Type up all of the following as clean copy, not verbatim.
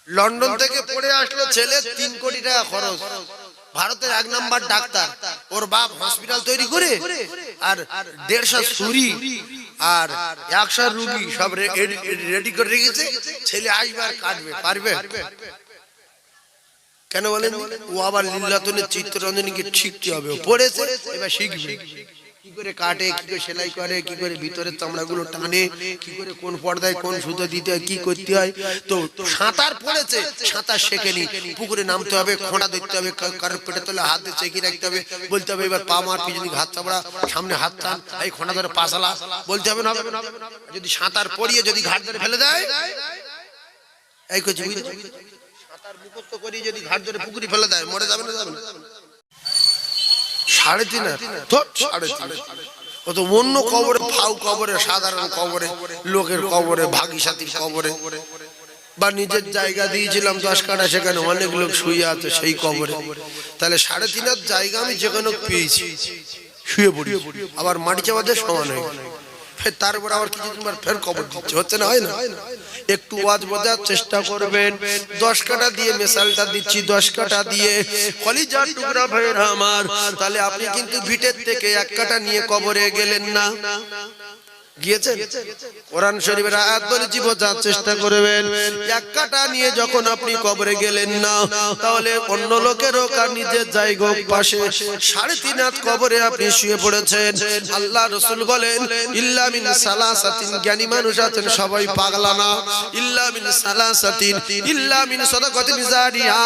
London থেকে পড়ে আসলো ছেলে, 3 কোটি টাকা খরচ। ভারতের 1 নাম্বার ডাক্তার, ওর বাপ হসপিটাল তৈরি করে আর 150 ছুরি আর 100 রুগী সব রেডি করে রেখেছে। ছেলে আসবে আর কাটবে, পারবে? কেন বলেন? ও আবার লীলাতনের চিত্তরঞ্জনীকে শিখতে হবে, ও পড়েছে, এবার শিখবে কি করে কাটে, কি করে সেলাই করে, কি করে ভিতরের চামড়াগুলো টানে, কি করে কোন পর্দায় কোন সুতো দিতে হয়, কি করতে হয়। তো সাঁতার পড়েছে, সাঁতার শেখেনি। পুকুরে নামতে হবে, খোঁড়া ধরতে হবে, কারোর পেটে তলে হাত দিয়ে চেকি রাখতে হবে, বলতে হবে এবার পা মার, পিছনে হাত চাপড়া, সামনে হাত টান, এই খোঁড়া ধরে পা চালা, বলতে হবে না? যদি সাঁতার পড়িয়ে যদি ঘাট ধরে ফেলে দেয়, এই করছি সাঁতার মুখস্থ করিয়ে যদি ঘাট ধরে পুকুরে ফেলে দেয়, মরে যাবে না? যাবে না? 3.5 ও তো অন্য কবরে, ফাউ কবরে, সাধারণ কবরে, লোকের কবরে, ভাগী সাথীর কবরে, বা নিজের জায়গা দিয়েছিলাম 10 কাঠা, সেখানে অনেক লোক শুয়ে আছে সেই কবরে। তাহলে 3.5 জায়গা আমি যেখানে পেয়েছি শুয়ে পড়ি, আবার মাটি চাপাতে সমান হয়ে গেল। ফের তারপর আবার কিছুদিন পর ফের কবর দিচ্ছে, হচ্ছে না? হয় না? একটু ওয়াজ বোঝার চেষ্টা করবেন। 10 কাঠা দিয়ে মেশালটা দিচ্ছি, 10 কাঠা দিয়ে কলিজার টুকরা ভাইরা আমার। তাহলে আপনি কিন্তু ভিটের থেকে 1 কাঠা নিয়ে কবরে গেলেন না, গিয়েছেন? কোরআন শরীফের আয়াত বলেছি, বোঝার চেষ্টা করবেন। 1 কাঠা নিয়ে যখন আপনি কবরে গেলেন না, তাহলে অন্য লোকেরও কার নিজের জায়গা পাশে 3.5 হাত কবরে আপনি শুয়ে পড়েছেন। আল্লাহ রাসূল বলেন, ইল্লা মিন সালাসাতিন, জ্ঞানী মানুষ আছেন সবাই পাগলা না, ইল্লা মিন সালাসাতিন, ইল্লা মিন সাদাকাতিন জারিয়া।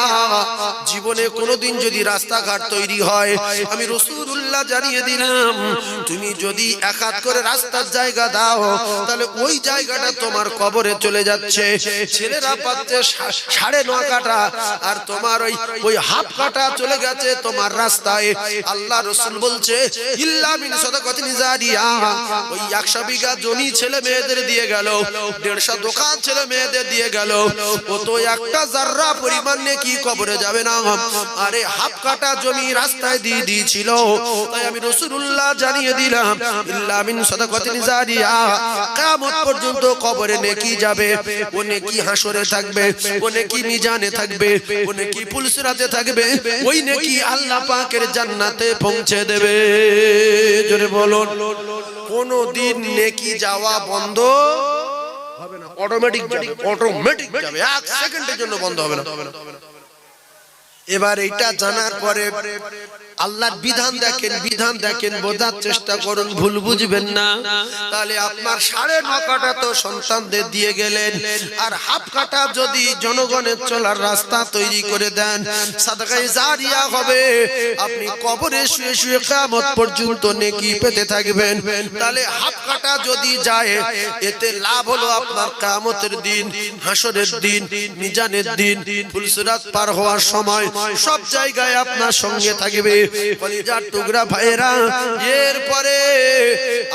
জীবনে কোনোদিন যদি রাস্তাঘাট তৈরি হয়, আমি রাসূলুল্লাহ জানিয়ে দিলাম, তুমি যদি 1 হাত করে রাস্তার জায়গা দাও, তাহলে ওই জায়গাটা তোমার কবরে চলে যাচ্ছে। ছেলেরা পাচ্ছে 9.5 কাঠা, আর তোমার ওই হাফ কাঠা চলে গেছে তোমার রাস্তায়। আল্লাহ রাসূল বলছে, ইল্লা মিন সাদাকাতিন জারিয়া, ওই 100 বিঘা জমি ছেলে মেয়েদের দিয়ে গেল, 150 দোকান ছেলে মেয়েদের দিয়ে গেল, ও তো একটা জাররা পরিমাণ নেকি কবরে যাবে না। আরে হাফ কাঠা জমি রাস্তায় দিয়ে দিয়েছিল, তাই আমি রাসূলুল্লাহ জানিয়ে দিলাম, ইল্লা মিন সাদাকাতিন জারিয়া, কিয়ামত পর্যন্ত কবরে নেকি যাবে। ও নেকি হাসরে থাকবে, ও নেকি মিজানে থাকবে, ও নেকি পুলসিরাতে থাকবে, ওই নেকি আল্লাহ পাকের জান্নাতে পৌঁছে দেবে। জোরে বলুন, কোনদিন নেকি যাওয়া বন্ধ হবে না, অটোমেটিক যাবে, অটোমেটিক যাবে, 1 সেকেন্ডের জন্য বন্ধ হবে না। এবার এটা জানার পরে আল্লাহর বিধান দেখেন, বিধান দেখেন, বোঝার চেষ্টা করুন, ভুল বুঝবেন না। তাহলে আপনার 9.5 কাঠা তো সন্তানদের দিয়ে গেলেন, আর হাফ কাঠা যদি জনগণের চলার রাস্তা তৈরি করে দেন, সাদাকায়ে জারিয়া হবে। আপনি কবরে শুয়ে শুয়ে কিয়ামত পর্যন্ত নেকি পেতে থাকবেন। তাহলে হাফ কাঠা যদি যায়, এতে লাভ হলো আপনার কিয়ামতের দিন, হাসরের দিন, মিজানের দিন, ফুলসিরাত পার হওয়ার সময় সব জায়গায় আপনার সঙ্গে থাকবে। কলিজার টুকরা ভাইরা, এরপরে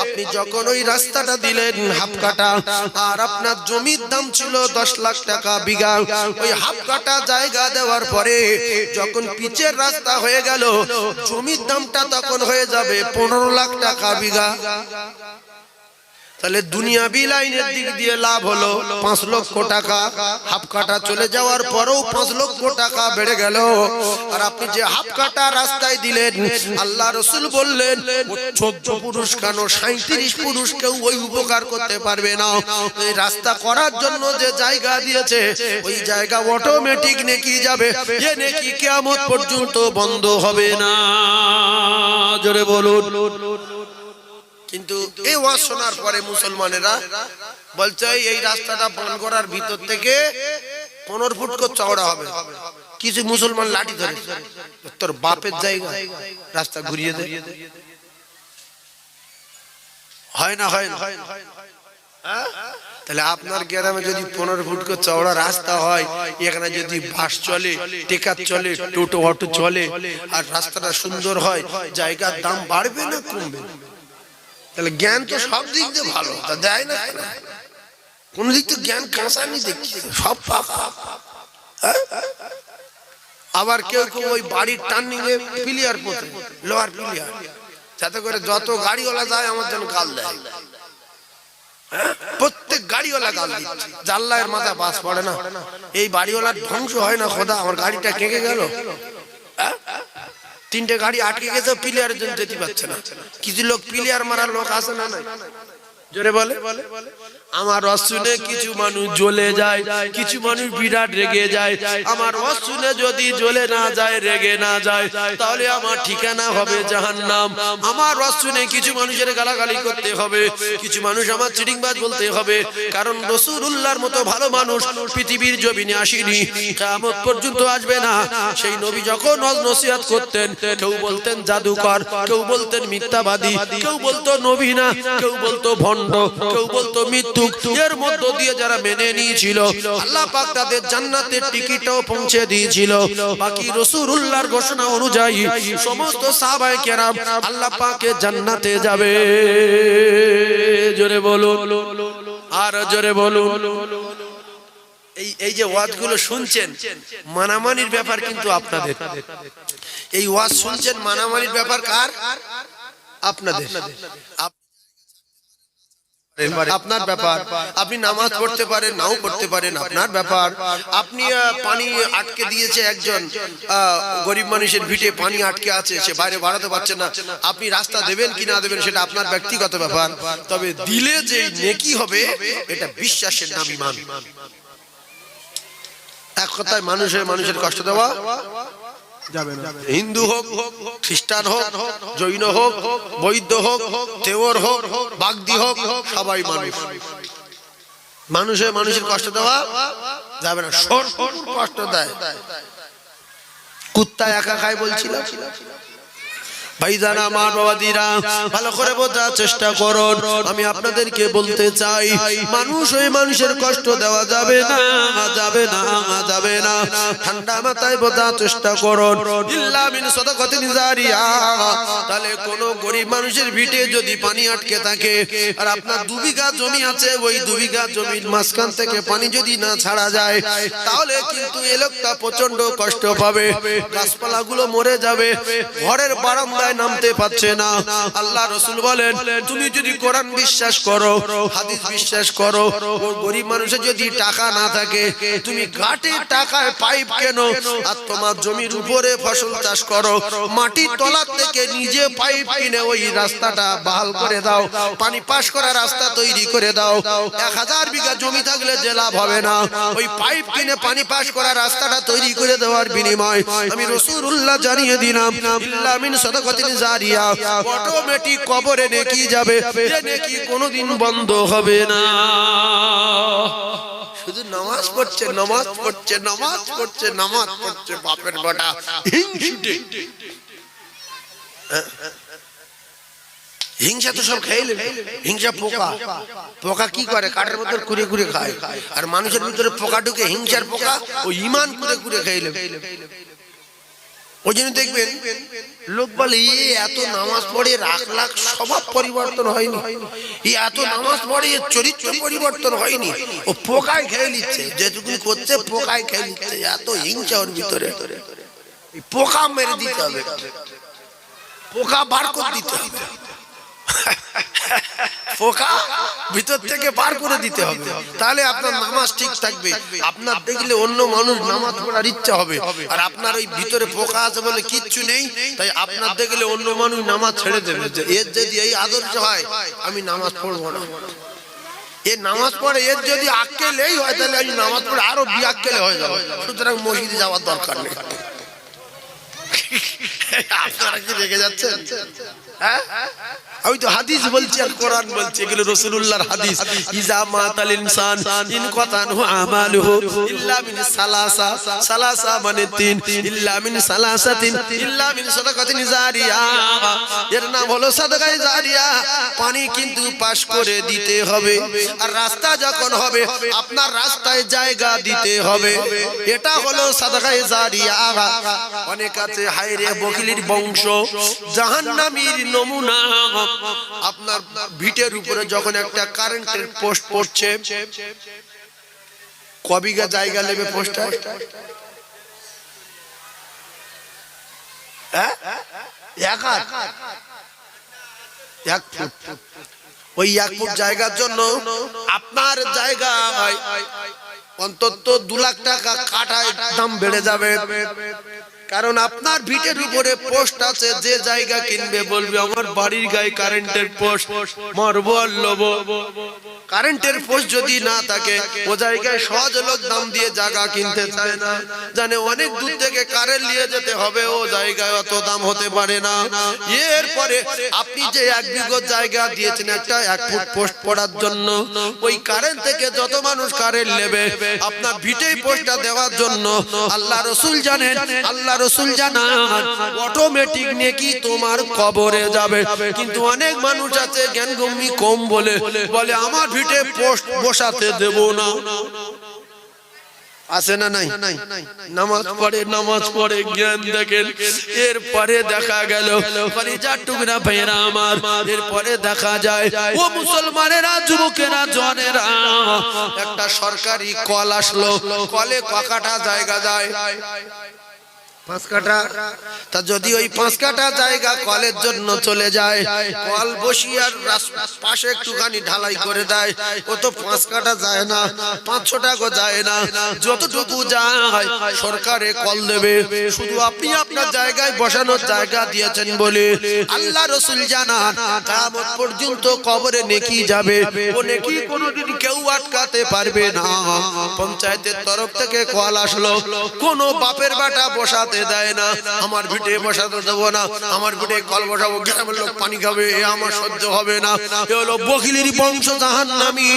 আপনি যখন ওই রাস্তাটা দিলেন হাফ কাঠা, আর আপনার জমির দাম ছিল 10 লাখ টাকা বিঘা, ওই হাফ কাঠা জায়গা দেওয়ার পরে যখন পিচের রাস্তা হয়ে গেল, জমির দামটা তখন হয়ে যাবে 15 লাখ টাকা বিঘা। তাহলে দুনিয়াবি লাইনের দিক দিয়ে লাভ হলো 5 লক্ষ টাকা। হাফ কাঠা চলে যাওয়ার পরেও 5 লক্ষ টাকা বেড়ে গেল। আর আপনি যে হাফ কাঠা রাস্তায় দিলেন, আল্লাহ রাসূল বললেন, 14 পুরুষ কেন 37 পুরুষ কেউ ওই উপকার করতে পারবে না। এই রাস্তা করার জন্য যে জায়গা দিয়েছে, ওই জায়গা অটোমেটিক নেকি যাবে, এ নেকি কিয়ামত পর্যন্ত বন্ধ হবে না। জোরে বলুন। কিন্তু এই ওয়াজ শোনার পরে মুসলমানেরা বলছে, এই রাস্তাটা বনগড়ার ভিতর থেকে 15 ফুট করে চওড়া হবে। কিছু মুসলমান লাঠি ধরে, তোর বাপের জায়গা, রাস্তা ঘুরিয়ে দে। হয় না? হয় না? তাহলে আপনার গ্রামে যদি 15 ফুট করে চওড়া রাস্তা হয়, এখানে যদি বাস চলে, টেকার চলে, টোটো অটো চলে, আর রাস্তাটা সুন্দর হয়, জায়গার দাম বাড়বে না কমবে? তাহলে জ্ঞান তো সব দিক দিয়ে ভালো, তা দেয় না কেন? কোন দিক তো জ্ঞান কাঁচা নি দেখছি, সব পাকা। আবার কেউ কেউ ওই বাড়ির টার্নিং এ পিলিয়ার পোতে, লোহার পিলিয়ার, যাতে করে যত গাড়িওয়ালা যায় আমার জন্য গাল দেয়। প্রত্যেক গাড়িওয়ালা গাল দিচ্ছে, জাল্লায়ের মাথা বাস পড়ে না। এই বাড়িওয়ালার ধ্বংস হয় না খোদা, আমার গাড়িটা কেঁকে গেল, তিনটে গাড়ি আটকে গেছে, প্লেয়ারের জন্য যেতে পারছে না। কিছু লোক প্লেয়ার মারার লোক আসে না, জোরে বলে। আমার ওয়াজ শুনে কিছু মানুষ জ্বলে যায়, কিছু মানুষ বিরাট রেগে যায়। আমার ওয়াজ শুনে যদি জ্বলে না যায়, রেগে না যায়, তাহলে আমার ঠিকানা হবে জাহান্নাম। আমার ওয়াজ শুনে কিছু মানুষের গালাগালি করতে হবে, কিছু মানুষ আমার চিটিংবাজ বলতে হবে, কারণ রাসূলুল্লাহর মতো ভালো মানুষ পৃথিবীর জমিনে আসেনি, কিয়ামত পর্যন্ত আসবে না। সেই নবী যখন ওয়াজ নসিহত করতেন, কেউ বলতেন জাদুকর, কেউ বলতেন মিথ্যাবাদী, কেউ বলতো নবী না, কেউ বলতো ভণ্ড, কেউ বলতো মৃত্যু। এর মধ্য দিয়ে যারা মেনে নিয়েছিল, আল্লাহ পাক তাদের জান্নাতের টিকিটও পৌঁছে দিয়েছিল। বাকি রাসূলুল্লাহর ঘোষণা অনুযায়ী সমস্ত সাহাবায়ে কেরাম আল্লাহ পাকের জান্নাতে যাবে। জোরে বলুন, আর জোরে বলুন। এই যে ওয়াজগুলো শুনছেন, মানামানির ব্যাপার কিন্তু আপনাদের। এই ওয়াজ শুনছেন, মানামানির ব্যাপার কার? আপনাদের। আপনার ব্যাপার। আপনি নামাজ পড়তে পারেন, নাও পড়তে পারেন, আপনার ব্যাপার। আপনি পানি আটকে দিয়েছে একজন, গরিব মানুষের ভিটে পানি আটকে আছে, সে বাইরে বাড়াতে পারছে না, আপনি রাস্তা দেবেন কি না দেবেন সেটা আপনার ব্যক্তিগত ব্যাপার। তবে দিলে যে নেকি হবে, এটা বিশ্বাসের নাম ঈমান। এক কথায় মানুষের কষ্ট দেওয়া যাবে না। হিন্দু হোক, খ্রিস্টান হোক, জৈন হোক, বৌদ্ধ হোক, তেওর হোক, বাগদি হোক, সবাই মানুষের কষ্ট দেওয়া যাবে না। কষ্ট দেয়, কুত্তা একা খায় বলছিলাম। ভাইজান আমার বাবাদিরা, ভালো করে বোঝার চেষ্টা করুন। আমি আপনাদেরকে বলতে চাই, মানুষের কষ্ট দেওয়া যাবে না, যাবে না, যাবে না। ঠান্ডা মাথায় বোঝার চেষ্টা করুন। ইল্লা মিন সাদাকাতিন জারিয়া। তাহলে কোন গরিব মানুষের ভিটে যদি পানি আটকে থাকে, আর আপনার 2 বিঘা জমি আছে, ওই 2 বিঘা জমির মাঝখান থেকে পানি যদি না ছাড়া যায়, তাহলে কিন্তু এই লোকটা প্রচন্ড কষ্ট পাবে, গাছপালাগুলো মরে যাবে, ঘরের বারান্দায় নামতে পারছে না। আল্লাহ রাসূল বলেন, তুমি যদি কোরআন বিশ্বাস করো, হাদিস বিশ্বাস করো, গরিব মানুষের যদি টাকা না থাকে, তুমি ঘাটে টাকায় পাইপ কেন, আর তোমার জমির উপরে ফসল চাষ করো, মাটির তলা থেকে নিজে পাইপ কিনে ওই রাস্তাটা বহাল করে দাও, পানি পাস করার রাস্তা তৈরি করে দাও। 1000 বিঘা জমি থাকলে যে লাভ হবে না, ওই পাইপ কিনে পানি পাস করার রাস্তাটা তৈরি করে দেওয়ার বিনিময় আমি রাসূলুল্লাহ জানিয়ে দিলাম, ইল্লা মিন সাদাকাতিন জারিয়া, অটোমেটিক কবরে নেকি যাবে, যে নেকি কোনোদিন বন্ধ হবে না। শুধু নামাজ পড়ছে, নামাজ পড়ছে, নামাজ পড়ছে, নামাজ পড়ছে, বাপের বেটা হিংসুটে। হিংসা তো সব খেয়ে, হিংসা পোকা। পোকা কি করে? কাঠের মধ্যে কুড়ে কুড়ে খায়। আর মানুষের ভিতরে পোকা ঢুকে, হিংসার পোকা, ও ঈমান কুড়ে কুড়ে খেয়ে। ওই জন্য দেখবেন লোক বলে, এত নামাজ পড়ে রাখ স্বভাব পরিবর্তন হয়নি, এত নামাজ পড়ে চরিত্র পরিবর্তন হয়নি, ও পোকায় খেয়ে নিচ্ছে, যেটুকু করছে পোকায় খেয়ে নিচ্ছে। এত হিংসা ওর ভিতরে, পোকা মেরে দিতে হবে, পোকা বার করে দিতে হবে, পোকা ভিতর থেকে বার করে দিতে হবে, তাহলে আপনার নামাজ ঠিক থাকবে। আপনার দেখলে অন্য মানুষ নামাজ পড়ার ইচ্ছা হবে, আর আপনার ওই ভিতরে পোকা আছে বলে কিচ্ছু নেই, তাই আপনার দেখলে অন্য মানুষ নামাজ ছেড়ে দেবে। যে এর যদি এই আদর্শ হয়, আমি নামাজ পড়বো না। এ নামাজ পড়ে, এর যদি আক্কেলেই হয়, তাহলে আমি নামাজ পড়ে আরো বিআক্কেলে হয়ে যাবো। সুতরাং মসজিদে যাওয়ার দরকার নেই। আপনারা কি রেগে যাচ্ছেন? হ্যাঁ, আমি তো হাদিস বলছি আর কোরআন বলছি, এগুলো রাসূলুল্লাহর হাদিস। ইজা মাতাল ইনসান ইন কাতানহু আমালুহু ইল্লা মিন সালাসা, সালাসা মানে 3, ইল্লা মিন সালাসাতিন ইল্লা মিন সাদাকাতিন জারিয়া। এর নাম হলো সাদাকায়ে জারিয়া। পানি কিন্তু পাস করে দিতে হবে, আর রাস্তা যখন হবে আপনার রাস্তায় জায়গা দিতে হবে, এটা হলো সাদাকায়ে জারিয়া। অনেক আছে হায়রে বকিলির বংশ, জাহান্নামীর নমুনা। আপনার ভিটের উপরে যখন একটা কারেন্টের পোস্ট পড়ছে, কবিঘা জায়গা নেবে পোস্টটা? 1 ফুট। ওই 1 ফুট জায়গার জন্য আপনার জায়গায় অন্তত 2 লাখ টাকা কাঠায় দাম বেড়ে যাবে। কারণ আপনার ভিটের উপরে পোস্ট আছে, যে জায়গা কিনবে বলবে আমার বাড়ির গায়ে কারেন্টের পোস্ট, মারবো আর লবো। কারেন্টের পোস্ট যদি না থাকে ও জায়গায় সহজ লোক দাম দিয়ে জায়গা কিনতে চায় না, জানে অনেক দূর থেকে কারেন্ট নিয়ে যেতে হবে, ও জায়গায় অত দাম হতে পারে না। এরপরে আপনি যে 1 বিঘা জায়গা দিয়েছেন একটা 1 ফুট পোস্ট পড়ার জন্য, ওই কারেন্ট থেকে যত মানুষ কারেন্ট নেবে আপনার ভিটেই পোস্টটা দেওয়ার জন্য আল্লাহ রসুল জানেন, আল্লাহ রসুল জানান অটোমেটিক নেকি তোমার কবরে যাবে। কিন্তু অনেক মানুষ আছে জ্ঞানগম্যি কম বলে বলে আমার ভিটে পোস্ট বসাতে দেব না। আছে না নাই? নামাজ পড়ে জ্ঞান দেখেন। এরপরে দেখা গেল কলিজার টুকরা ভাইরা আমার, এরপরে দেখা যায় ও মুসলমানেরা, যুবকেরা, জনেরা, একটা সরকারি কল আসলো, কলে ককাটা জায়গা যায় 5 কাঠা। তা যদি ওই 5 কাঠা জায়গা কলের জন্য চলে যায়, কল বসিয়ার পাশে একটুখানি ঢালাই করে দেয়, ও তো 5 কাঠা যায় না, 500 টাকা যায় না, যতটুকু যায় সরকারে কল দেবে। শুধু আপনি আপনার জায়গায় বসানোর জায়গা দিয়েছেন বলে আল্লাহ রসুল জানান কিয়ামত পর্যন্ত কবরে নেকি যাবে। ও নেকি কোনোদিন কেউ আটকাতে পারবে না। পঞ্চায়েতের তরফ থেকে কল আসলো, কোন বাপের বেটা বসাতে দেয় না, আমার ভিটে বসাতে দেবো না, আমার ভিটে কল বসাবো, গ্রামের লোক পানি খাবে, এ আমার সহ্য হবে না। এ হলো বখিলের বংশ, জাহান্নামী।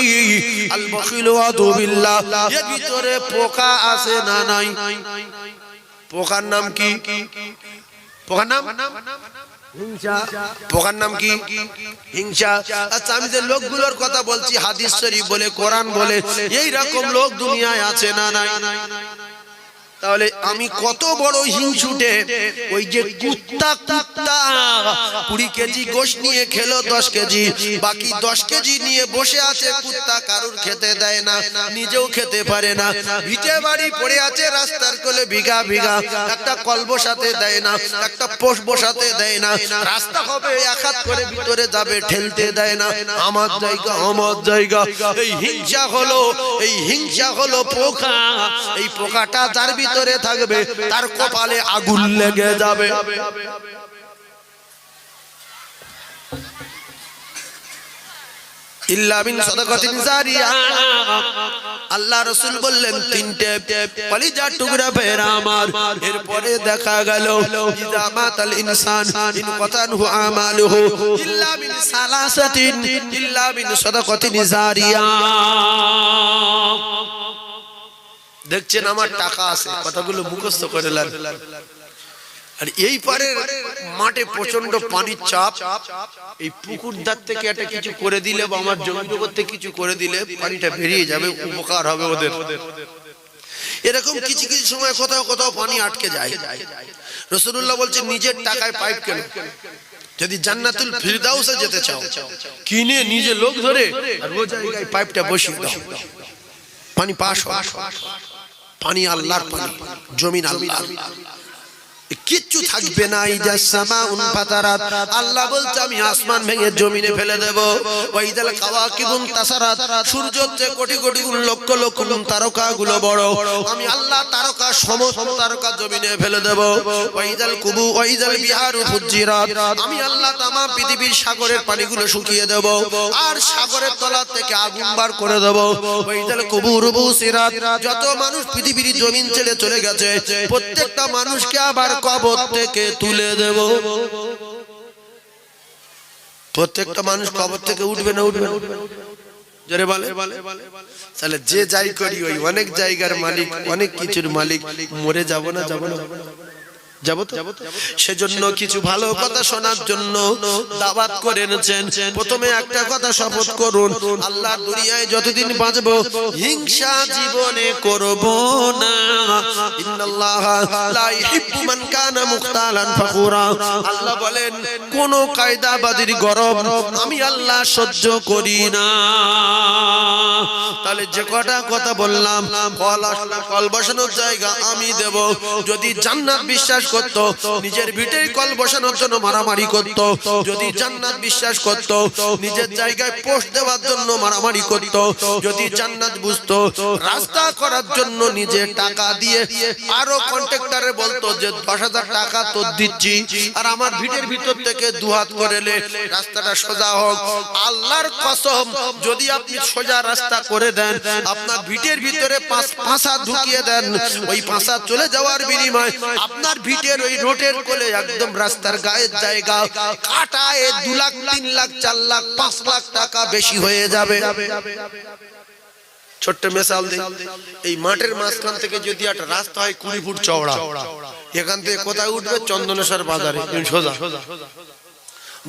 আল বখিল ওয়াদু বিল্লাহ। এর ভিতরে পোকা আছে না নাই? পোকার নাম কি? পোকার নাম হিংসা। পোকার নাম কি? হিংসা। আচ্ছা, আমি যে লোকগুলোর কথা বলছি হাদিস শরীফ বলে, কোরআন বলে, এই রকম লোক দুনিয়ায় আছে না নাই? তাহলে আমি কত বড় হিংসুটে, ওই যে কুত্তা 20 কেজি গোশত নিয়ে খেলো 10 কেজি, বাকি 10 কেজি নিয়ে বসে আছে, কুত্তা কারুর খেতে দেয় না, নিজেও খেতে পারে না, ভিটে বাড়ি পড়ে আছে রাস্তার কোলে বিঘা বিঘা, একটা কল বসাতে দেয় না, একটা পোস্ট বসাতে দেয় না, রাস্তা হবে 1 হাত করে ভিতরে যাবে ঠেলতে দেয় না, আমার জায়গা আমার জায়গা। এই হিংসা হলো পোকা। এই পোকাটা যার ভিতরে থাকবে তার কপালে আগুন লেগে যাবে। ইল্লা বিন সাদাকাতিন জারিয়া। আল্লাহ রাসূল বললেন 3টে কলিজার টুকরা ভাইরা আমার। এরপরে দেখা গেল ইযা মাতাল ইনসান ইন কাতানহু আমালুহু ইল্লা বিন সালাসাতিন ইল্লা বিন সাদাকাতিন জারিয়া। দেখছেন আমার টাকা আছে, কথাগুলো মুখস্থ করে নেন। আর এই পারে মাঠে প্রচন্ড পানির চাপ, এই পুকুর ধার থেকে একটা কিছু করে দিলে বা আমার জমি করতে কিছু করে দিলে পানিটা বেরিয়ে যাবে, উপকার হবে ওদের। এরকম কিছু কিছু সময় কোথাও কোথাও পানি আটকে যায়। রাসূলুল্লাহ বলছেন নিজের টাকায় পাইপ কেন? যদি জান্নাতুল ফিরদাউসে যেতে চাও, কিনে নিজে লোক ধরে আর ওই জায়গায় পাইপটা বসিয়ে দাও, পানি পাস হয়। পানি আল্লাহর পানি, জমিন আল্লাহর, কিচ্ছু থাকবে না। ইজা সামাউন ফাতারাত, আল্লাহ বলছে আমি আসমান ভেঙে জমিনে ফেলে দেব। ওয়াইদাল কাওয়াকিবুন তাসারাত, সূর্য হচ্ছে কোটি কোটি লক্ষ লক্ষ তারকাগুলো বড়, আমি আল্লাহ তারকা সমস্ত তারকা জমিনে ফেলে দেব। ওয়াইদাল কুবু ওয়াইদাল বিহারু ফুজ্জিরাত, আমি আল্লাহ তামাম পৃথিবীর সাগরের পানিগুলো শুকিয়ে দেব আর সাগরের তলা থেকে আগুন বার করে দেব। ওয়াইদাল কুবুরু বুসিরাত, যত মানুষ পৃথিবীর জমিন ছেড়ে চলে গেছে প্রত্যেকটা মানুষকে আবার কবর থেকে তুলে দেব। প্রত্যেকটা মানুষ কবর থেকে উঠবে না? উঠবে জোরে বলে। তাহলে যে যাই করি ওই অনেক জায়গার মালিক, অনেক কিছুর মালিক, মরে যাব না? যাব না? যাব তো। সেজন্য কিছু ভালো কথা শোনার জন্য দাওয়াত করে এনেছেন। প্রথমে একটা কথা শপথ করুন, আল্লাহর দুনিয়ায় যতদিন বাঁচবো হিংসা জীবনে করব না, ইন্নাল্লাহা লা ইউহিব্বু মান কানা মুখতালান ফাখুরা। আল্লাহ বলেন কোন কায়দাবাজির গরব আমি আল্লাহ সহ্য করি না। তাহলে যে কটা কথা বললাম, কল বসানোর জায়গা আমি দেব। যদি জান্নাত বিশ্বাস করত, নিজের ভিটেই কল বসানোর জন্য মারামারি করত। যদি জান্নাত বিশ্বাস করত, নিজের জায়গায় পোস্ট দেওয়ার জন্য মারামারি করত। যদি জান্নাত বুঝতো, রাস্তা করার জন্য নিজে টাকা দিয়ে আরো কন্ট্রাক্টরে বলতো যে 10,000 টাকা তো দিচ্ছি, আর আমার ভিটের ভিতর থেকে দুহাত করেলে রাস্তাটা সোজা হোক। আল্লাহর কসম, যদি আপনি সোজা রাস্তা করে দেন, আপনার ভিটের ভিতরে পাঁচা ঢুকিয়ে দেন, ওই পাঁচা চলে যাওয়ার বিনিময়ে আপনার ভিটের ওই রোডের কোলে একদম রাস্তার গায়ের জায়গা কাটায় 2 লাখ 3 লাখ 4 লাখ 5 লাখ টাকা বেশি হয়ে যাবে। ছোট্ট মিসাল দিই, এই মাঠের মাঝখান থেকে যদি একটা রাস্তা হয় 20 ফুট চওড়া, এখান থেকে কোথায় উঠবে? চন্দনেশ্বর বাজারে সোজা,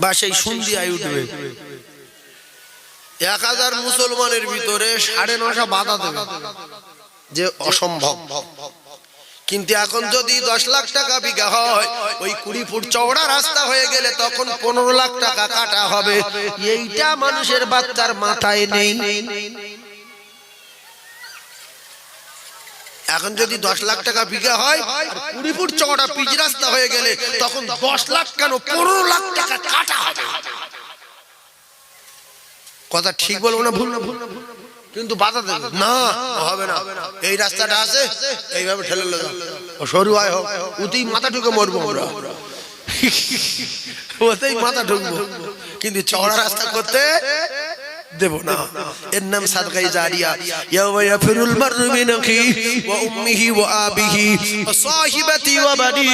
বা সেই সন্ধিয়ায় উঠবে। 1000 মুসলমানের ভিতরে 9.5 বাধা দেবে, যে অসম্ভব। কিন্তু এখন যদি 10 লাখ টাকা বিঘা হয়, ওই 20 ফুট চওড়া রাস্তা হয়ে গেলে তখন 15 লাখ টাকা কাটা হবে। এইটা মানুষের বাচ্চার মাথায় নেই। এখন যদি 10 লাখ টাকা বিঘা হয়, 20 ফুট চওড়া পিচ রাস্তা হয়ে গেলে তখন 10 লাখ কেন 15 লাখ টাকা কাটা হবে। কথা ঠিক বলবো না ভুল? কিন্তু বাধা দেবে না, হবে না। এই রাস্তাটা আছে, এইভাবে ঠেলে লেগে সরু হয় হোক, ওতেই মাথা ঢুকে মরবো আমরা, ওতেই মাথা ঢুকবো, কিন্তু চওড়া রাস্তা করতে দেব না। এর নাম সাদকায়ে জারিয়া। ইয়াওমা ইয়াফিরুল মারউ মিন আখিহি ওয়া উম্মিহি ওয়া আবিহি ওয়া সাহিবাতি ওয়া বানি।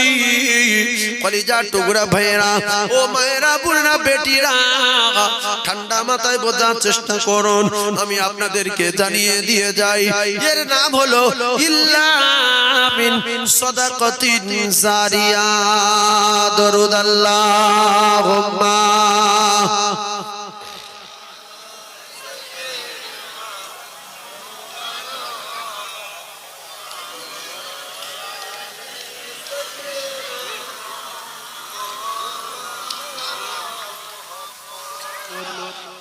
কলিজার টুকরা ভাইরা, ও মায়েরা, বোনেরা, বেটিরা, ঠান্ডা মাথায় বোঝার চেষ্টা করুন। আমি আপনাদেরকে জানিয়ে দিয়ে যাই, এর নাম হলো ইল্লা মিন সাদাকাতিন জারিয়া। দরুদ আল্লাহুম্মা।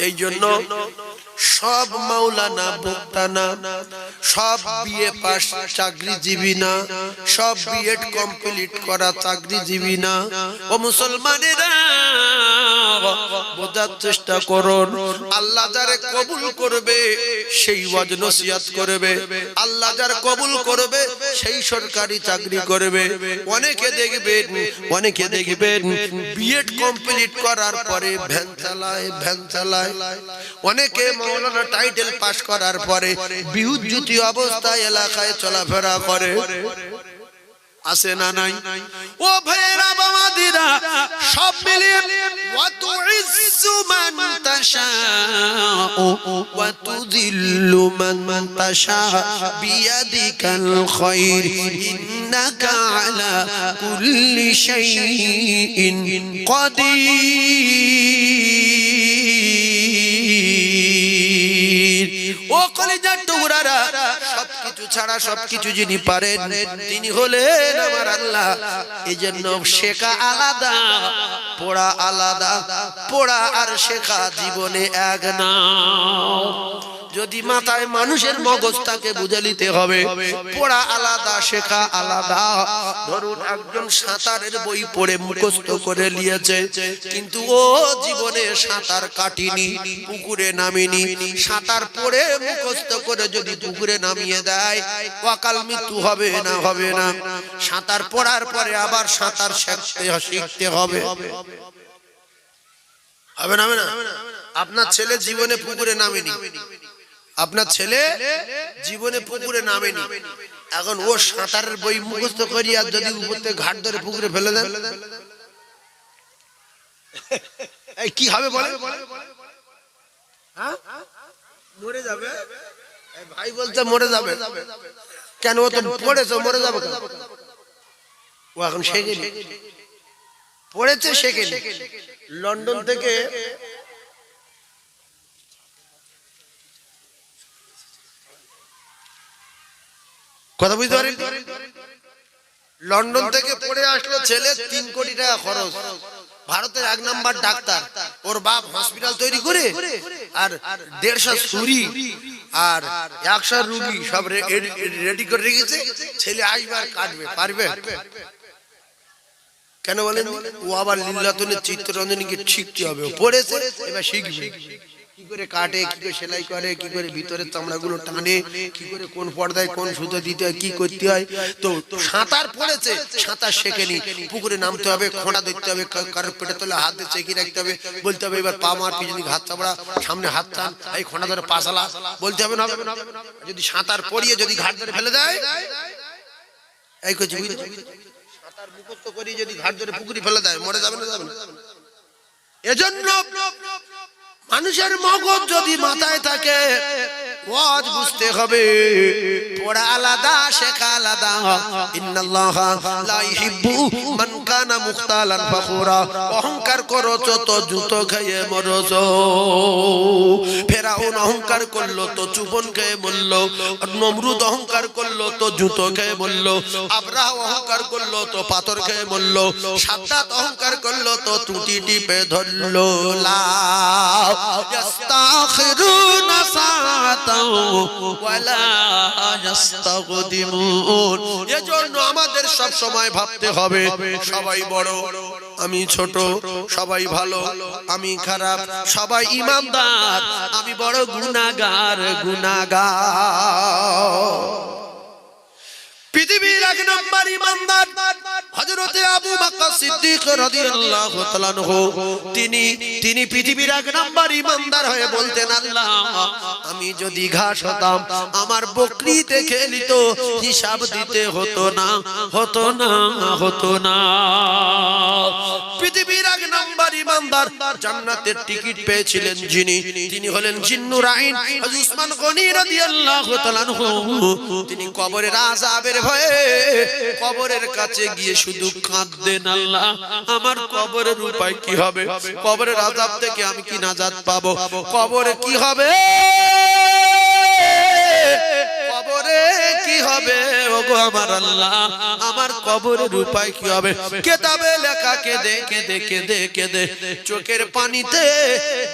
এই জন্য সব মাওলানা বক্তানা, সব বিএ পাস চাকরিজীবী না, সব বিএড কমপ্লিট করা চাকরিজীবী না। ও মুসলমানেরা, বোঝার চেষ্টা করুন। আল্লাহ যারে কবুল করবে সেই ওয়াজ নসিহত করবে, আল্লাহ যার কবুল করবে সেই সরকারি চাকরি করবে। অনেকে দেখবেন বিএড কমপ্লিট করার পরে ভ্যান চালায়। অনেকে মাওলানা টাইটেল পাস করার পরে বিহুজ্জুতি অবস্থায় এলাকায় চলাফেরা করে। আছে না নাই? ও ভাইরা বাবাদিরা, সব মিলিয়ে ওয়া তুইজ্জু মান তাশাউ ওয়া তুযিল্লু মান তাশাউ বিয়াদিকাল খায়র ইন্নাকা আলা কুল্লি শাইইন কাদির। ও কলিজার টুকরারা, সবকিছু ছাড়া সবকিছু যিনি পারেন তিনি হলেন আমার আল্লাহ। এই জন্য শেখা আলাদা, পড়া আলাদা। পড়া আর শেখা জীবনে এক না। যদি মাথায় মানুষের মগজটাকে বুঝে নিতে হবে, পড়া আলাদা, শেখা আলাদা। ধরুন একজন সাঁতারের বই পড়ে মুখস্থ করে নিয়েছে, কিন্তু ও জীবনে সাঁতার কাটিনি, পুকুরে নামেনি। সাঁতার পড়ে মুখস্থ করে যদি পুকুরে নামিয়ে দেয়, অকাল মৃত্যু হবে না? হবে না? সাঁতার পড়ার পরে আবার সাঁতার শিখতে হবে। হবে না? আপনার ছেলে জীবনে পুকুরে নামেনি, আপনার ছেলে জীবনে পুকুরে নামেনি, এখন ও সাঁতারের বই মুখস্থ করি আর যদি উপর থেকে ঘাট ধরে পুকুরে ফেলে দেন, কি হবে বলে? মরে যাবে। ভাই বলতে মরে যাবে কেন? ও তো পড়েছে, মরে যাবে কেন? ও এখন শেখেনি, পড়েছে শেখেনি। লন্ডন থেকে কথা বুঝতে পারেন? লন্ডন থেকে পড়ে আসলো ছেলে, 3 কোটি টাকা খরচ, ভারতের 1 নাম্বার ডাক্তার, ওর বাপ হসপিটাল তৈরি করে আর 150 ছুরি আর 100 রোগী সব রেডি করে রেখেছে, ছেলে আসবে আর কাটবে, পারবে? কেন বলেন? ও আবার লীলাতনের চিত্তরঞ্জনীকে শিখতে হবে, ও পড়েছে এবার শিখবে কি করে কাটে, কি করে সেলাই করে, কি করে ভিতরের চামড়াগুলো টানে, কি করে কোন পর্দায় কোন সুতো দিতে হয়, কি করতে হয়। তো সাঁতার পড়েছে, সাঁতার শেখেনি, পুকুরে নামতে হবে, খোঁড়া ধরতে হবে, কারোর পেটে তোলে হাত দিয়ে চেকি রাখতে হবে, বলতে হবে এবার পা মার, পিছনে হাত চাপড়া, সামনে হাত টান, এই খোঁড়া ধরে পা চালা, বলতে হবে না? যদি সাঁতার পড়িয়ে যদি ঘাট ধরে ফেলে দেয়, এই করছি সাঁতার মুখস্থ করিয়ে যদি ঘাট ধরে পুকুরে ফেলে দেয়, মরে যাবে না? যাবে না? এজন্য মানুষের মগজ যদি মাথায় থাকে, ওয়াজ বুঝতে হবে, পড়া আলাদা, শেখা আলাদা। ইন্নাল্লাহা লা ইহিব্বু মান কানা মুখতালান ফাখুরা। অহংকার করছো তো জুতো খেয়ে মরছো। ফেরাউন অহংকার করলো তো চুবন খেয়ে মরল, নমরুদ অহংকার করলো তো জুতো খেয়ে মরল, আবরাহ অহংকার করলো তো পাথর খেয়ে মরল, সাদ্দাত অহংকার করলো তো টুটি টিপে ধরলো। লা يستأخرون ساعة ولا يستقدمون। এজন্য আমাদের সব সময় ভাবতে হবে, সবাই বড়, আমি ছোট, সবাই ভালো, আমি খারাপ, সবাই ইমানদার, আমি বড় গুনাহগার, গুনাহগার। পৃথিবীর 1 নম্বর ইমানদার হযরত আবু বকর সিদ্দিক রাদিয়াল্লাহু তাআলা আনহু, তিনি পৃথিবীর 1 নম্বর ইমানদার হয়ে বলতেন, আল্লাহ আমি যদি ঘাস হতাম, আমার বকরিতে খেলিত, হিসাব দিতে হতো না, হতো না, হতো না। পৃথিবীর 1 নম্বর ইমানদার, জান্নাতের টিকিট পেয়েছিলেন যিনি, তিনি হলেন জিন্নুর আইন হযরত উসমান গনি রাদিয়াল্লাহু তাআলা আনহু। তিনি কবরের আযাবের ভয়ে কবরের কাছে গিয়ে শুধু কাঁদতেন, আল্লাহ আমার কবরের উপায় কি হবে, কবরের আযাব থেকে আমি কি নাজাত পাবো, কবরে কি হবে, কবরে কি হবে, ওগো আমার আল্লাহ আমার কবরের উপায় কি হবে। কিতাবে লেখা, কেঁদে কেঁদে কেঁদে কেঁদে চোখের পানিতে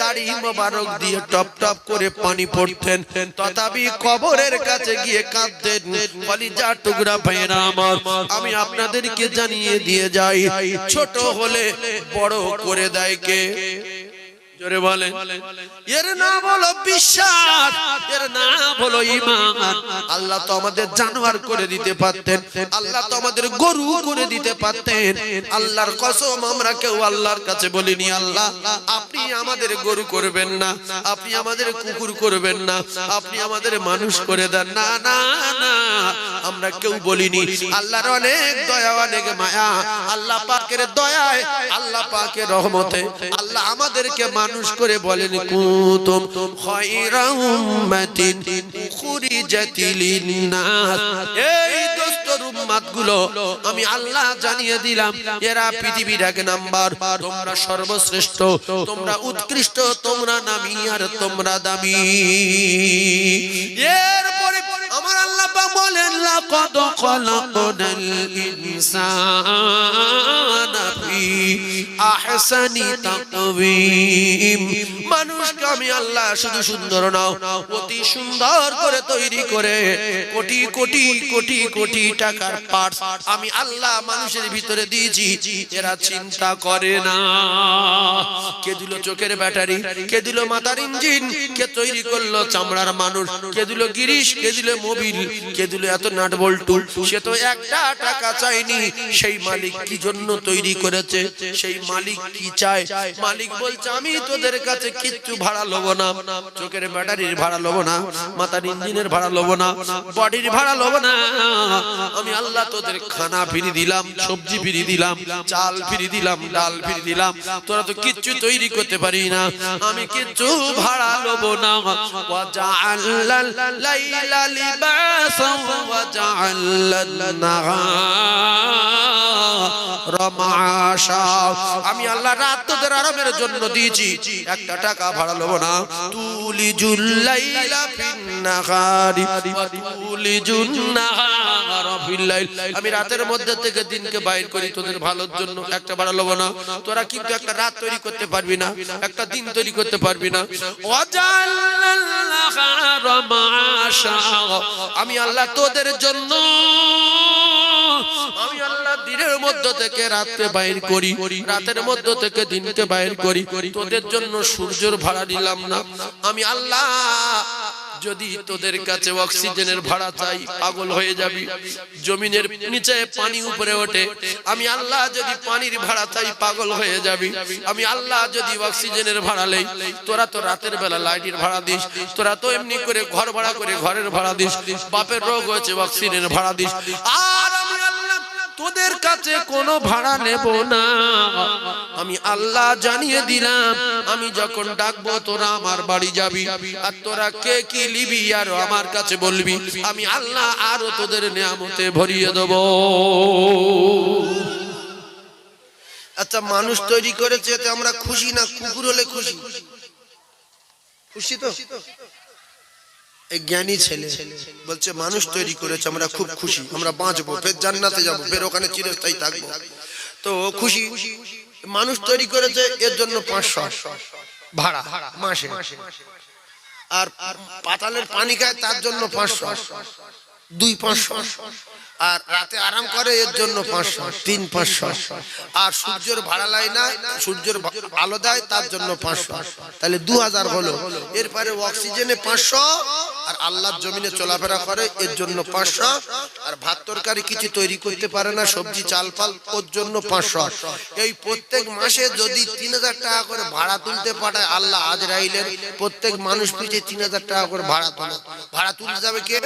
দাড়ি মোবারক দিয়ে টপ টপ করে পানি পড়তেন, তথাপি কবরের কাছে গিয়ে কাঁদতেন। কলিজার টুকরা ভাইরা আমার, আমি আপনাদেরকে জানিয়ে দিয়ে যাই, ছোট হলে বড় করে দেয় কে? জোরে বলেন। এর নাম হলো বিশ্বাস, এর নাম হলো ঈমান। আল্লাহ তো আমাদের জানোয়ার করে দিতে পারতেন, আল্লাহ তো আমাদের গরু করে দিতে পারতেন। আল্লাহর কসম, আমরা কেউ আল্লাহর কাছে বলিনি, আল্লাহ আপনি আমাদের গরু করবেন না, আপনি আমাদের কুকুর করবেন না, আপনি আমাদের মানুষ করে দেন না, না না, আমরা কেউ বলিনি। আল্লাহর অনেক দয়া, অনেক মায়া, আল্লাহ পাকের দয়ায়, আল্লাহ পাকের রহমতে আল্লাহ আমাদেরকে মানুষ করে বলেন, কুনতুম খায়রা উম্মাতিন উখরিজাত লিন-নাস। এই দোস্তর উম্মতগুলো আমি আল্লাহ জানিয়ে দিলাম, এরা পৃথিবীর 1 নাম্বার, তোমরা সর্বশ্রেষ্ঠ, তোমরা উৎকৃষ্ট, তোমরা নামী আর তোমরা দামি। এরপরে আমার আল্লাহ পাক বলেন, লাকাদ খালাকনাল ইনসানা ফি আহসানি তাকওয়িম। মানুষকে আমি আল্লাহ শুধু সুন্দর নাও, অতি সুন্দর করে তৈরি করে কোটি কোটি কোটি কোটি টাকার পার্টস আমি আল্লাহ মানুষের ভিতরে দিয়েছি, এরা চিন্তা করে না। কে দিল চোখের ব্যাটারি, কে দিল মাথার ইঞ্জিন, কে তৈরি করলো চামড়ার মানুষ, কে দিল গিরিশ, কে দিল মোবিল, কে দিল এত নাট বল্টু, সে তো একটা টাকা চায়নি। সেই মালিক কি জন্য তৈরি করেছে, সেই মালিক কি চায়? মালিক বলছে, আমি তোদের কাছে কিচ্ছু ভাড়া লব না, চোখের ব্যাটারির ভাড়া লব না, মাথার ইঞ্জিনের ভাড়া লব না, বডির ভাড়া লব না। আমি আল্লাহ তোদের খানা ফিরি দিলাম, সবজি ফিরি দিলাম, চাল ফিরি দিলাম, ডাল ফিরি দিলাম, তোরা তো কিচ্ছু তৈরি করতে পারি না, আমি কিচ্ছু ভাড়া লব না। ওয়া জাআলাল লাইলা লিবাসান ওয়া জাআলান নাহারা ওয়া মাআশা আমি আল্লাহ রাত তোদের আরামের জন্য দিয়েছি একটা টাকা ভাড়া লব না তুলিজুল লাইলা ফিন নাহারি ওয়া তুলিজুন নাহারা ফিল লাইল আমি রাতের মধ্যে থেকে দিনকে বাইর করি তোদের ভালোর জন্য একটা ভাড়া লব না তোরা কিন্তু একটা রাত তৈরি করতে পারবি না একটা দিন তৈরি করতে পারবি না ওয়াজাল্লাল নাহারা মাআশা আমি আল্লাহ তোদের জন্য আমি আল্লাহ দিনের মধ্য থেকে রাতকে বাইর করি রাতের মধ্য থেকে দিনকে বাইর করি তোদের জন্য সূর্যের ভাড়া দিলাম না আমি আল্লাহ যদি তোদের কাছে অক্সিজেনের ভাড়া চাই পাগল হয়ে যাবি জমিনের নিচে পানি উপরে ওঠে আমি আল্লাহ যদি পানির ভাড়া চাই পাগল হয়ে যাবি আমি আল্লাহ যদি অক্সিজেনের ভাড়া লই তোরা তো রাতের বেলা লাইটের ভাড়া দিস তোরা তো এমনি করে ঘর ভাড়া করে ঘরের ভাড়া দিস বাপের রোগ হয়েছে অক্সিজেনের ভাড়া দিস আর আমি আল্লাহ তোদের কাছে কোনো ভাড়া নেব না আমি আল্লাহ জানিয়ে দিলাম আমি যখন ডাকবো তোরা আমার বাড়ি যাবি আর তোরা কে কি নিবি আর আমার কাছে বলবি আমি আল্লাহ আরো তোদের নিয়ামতে ভরিয়ে দেব আচ্ছা মানুষ তৈরি করেছে এতে আমরা খুশি না কুকুর হলে খুশি খুশি তো এই জ্ঞানী ছেলে বলছে মানুষ তৈরি করেছে আমরা খুব খুশি আমরা বাঁচবো ফের জান্নাতে যাবো ফের ওখানে চিরস্থায়ী থাকবো তো খুশি মানুষ তৈরি করেছে এর জন্য 500 ভাড়া মাসে আর পাতালের পানি খায় তার জন্য 500 2-500 আর রাতে আরাম করে এর জন্য 500 3-500 আর সূর্যের ভাড়া লাই না সূর্যের আলো দেয় তার জন্য 500 তাহলে 2000 হলো এরপরে অক্সিজেনে 500 আর আল্লাহর জমিনে চলাফেরা করে এর জন্য 500 আর ভাত তরকারি কিছু তৈরি করতে পারে না সবজি চাল ফাল ওর জন্য 500 এই প্রত্যেক মাসে যদি 3000 টাকা করে ভাড়া তুলতে পাঠায় আল্লাহ আজরাইলের প্রত্যেক মানুষ পিছনে 3000 টাকা করে ভাড়া তুলতে যাবে কে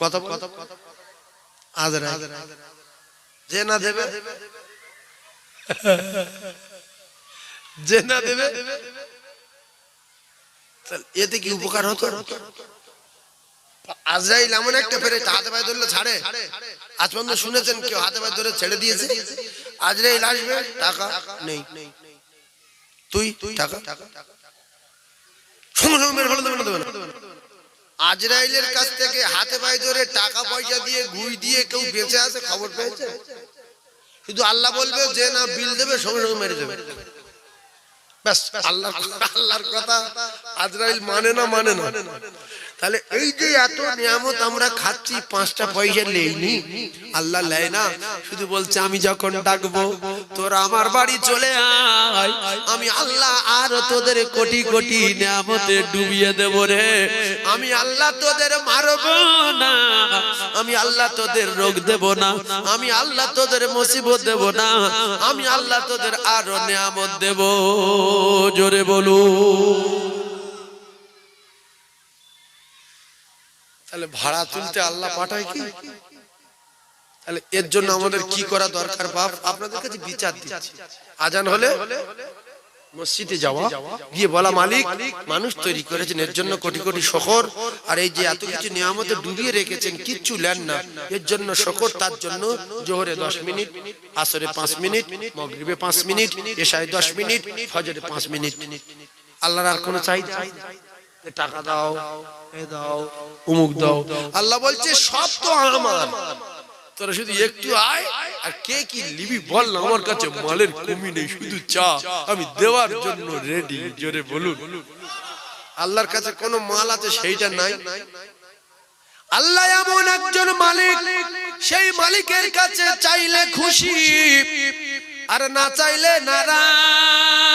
কথা আজরাইল যে না দেবে যে না দেবে এতে কি উপকার হতো আজরাইল এমন একটা ফেরেশতা হাতে পায়ে ধরলে ছাড়ে আজ পর্যন্ত শুনেছেন কেউ হাতে পায়ে ধরে ছেড়ে দিয়েছে আজরাইল আসবে টাকা নেই তুই টাকা সঙ্গে সঙ্গে মেরে ফেলে দেবে না আজরাইলের কাছ থেকে হাতে পায়ে ধরে টাকা পয়সা দিয়ে ঘুষ দিয়ে কেউ বেঁচে আছে খবর পেয়েছে শুধু আল্লাহ বলবে যে না বিল দেবে সঙ্গে সঙ্গে মেরে দেবে ব্যাস আল্লাহর কথা আজরাইল মানে না তাহলে এই যে এত নিয়ামত আমরা খাচ্ছি 5টা পয়সা লেইনি আল্লাহ লেয় না শুধু বলছে আমি যখন ডাকবো তোরা আমার বাড়ি চলে আয় আমি আল্লাহ আর তোদের কোটি কোটি নিয়ামতে ডুবিয়ে দেব রে আমি আল্লাহ তোদের মারব না আমি আল্লাহ তোদের রোগ দেব না আমি আল্লাহ তোদের মুসিবত দেব না আমি আল্লাহ তোদের আরো নিয়ামত দেব জোরে বলো তাহলে ভাড়া তুলতে আল্লাহ পাঠায় কি তাহলে এর জন্য আমাদের কি করা দরকার বাপ আপনাদের কাছে বিচার দিচ্ছি আজান হলে মসজিদে যাওয়া গিয়ে বলা মালিক মানুষ তৈরি করেছেন এর জন্য কোটি কোটি শুকর আর এই যে এত কিছু নিয়ামতে ডুবিয়ে রেখেছেন কিচ্ছু নেন না এর জন্য শুকর তার জন্য জোহরে 10 মিনিট আসরে 5 মিনিট মাগরিবে 5 মিনিট এশায় 10 মিনিট ফজরে 5 মিনিট আল্লাহর আর কোনো চাহিদা টাকা দাও এ দাও উমুক দাও আল্লাহ বলছে সব তো আমার তোরা শুধু একটু আয় আর কে কি লিবি বল না আমার কাছে মালের কমি নেই শুধু চা আমি দেওয়ার জন্য রেডি জোরে বলুন আল্লাহর কাছে কোনো মাল আছে সেইটা নাই আল্লাহ এমন একজন মালিক সেই মালিকের কাছে চাইলে খুশি আর না চাইলে নারাজ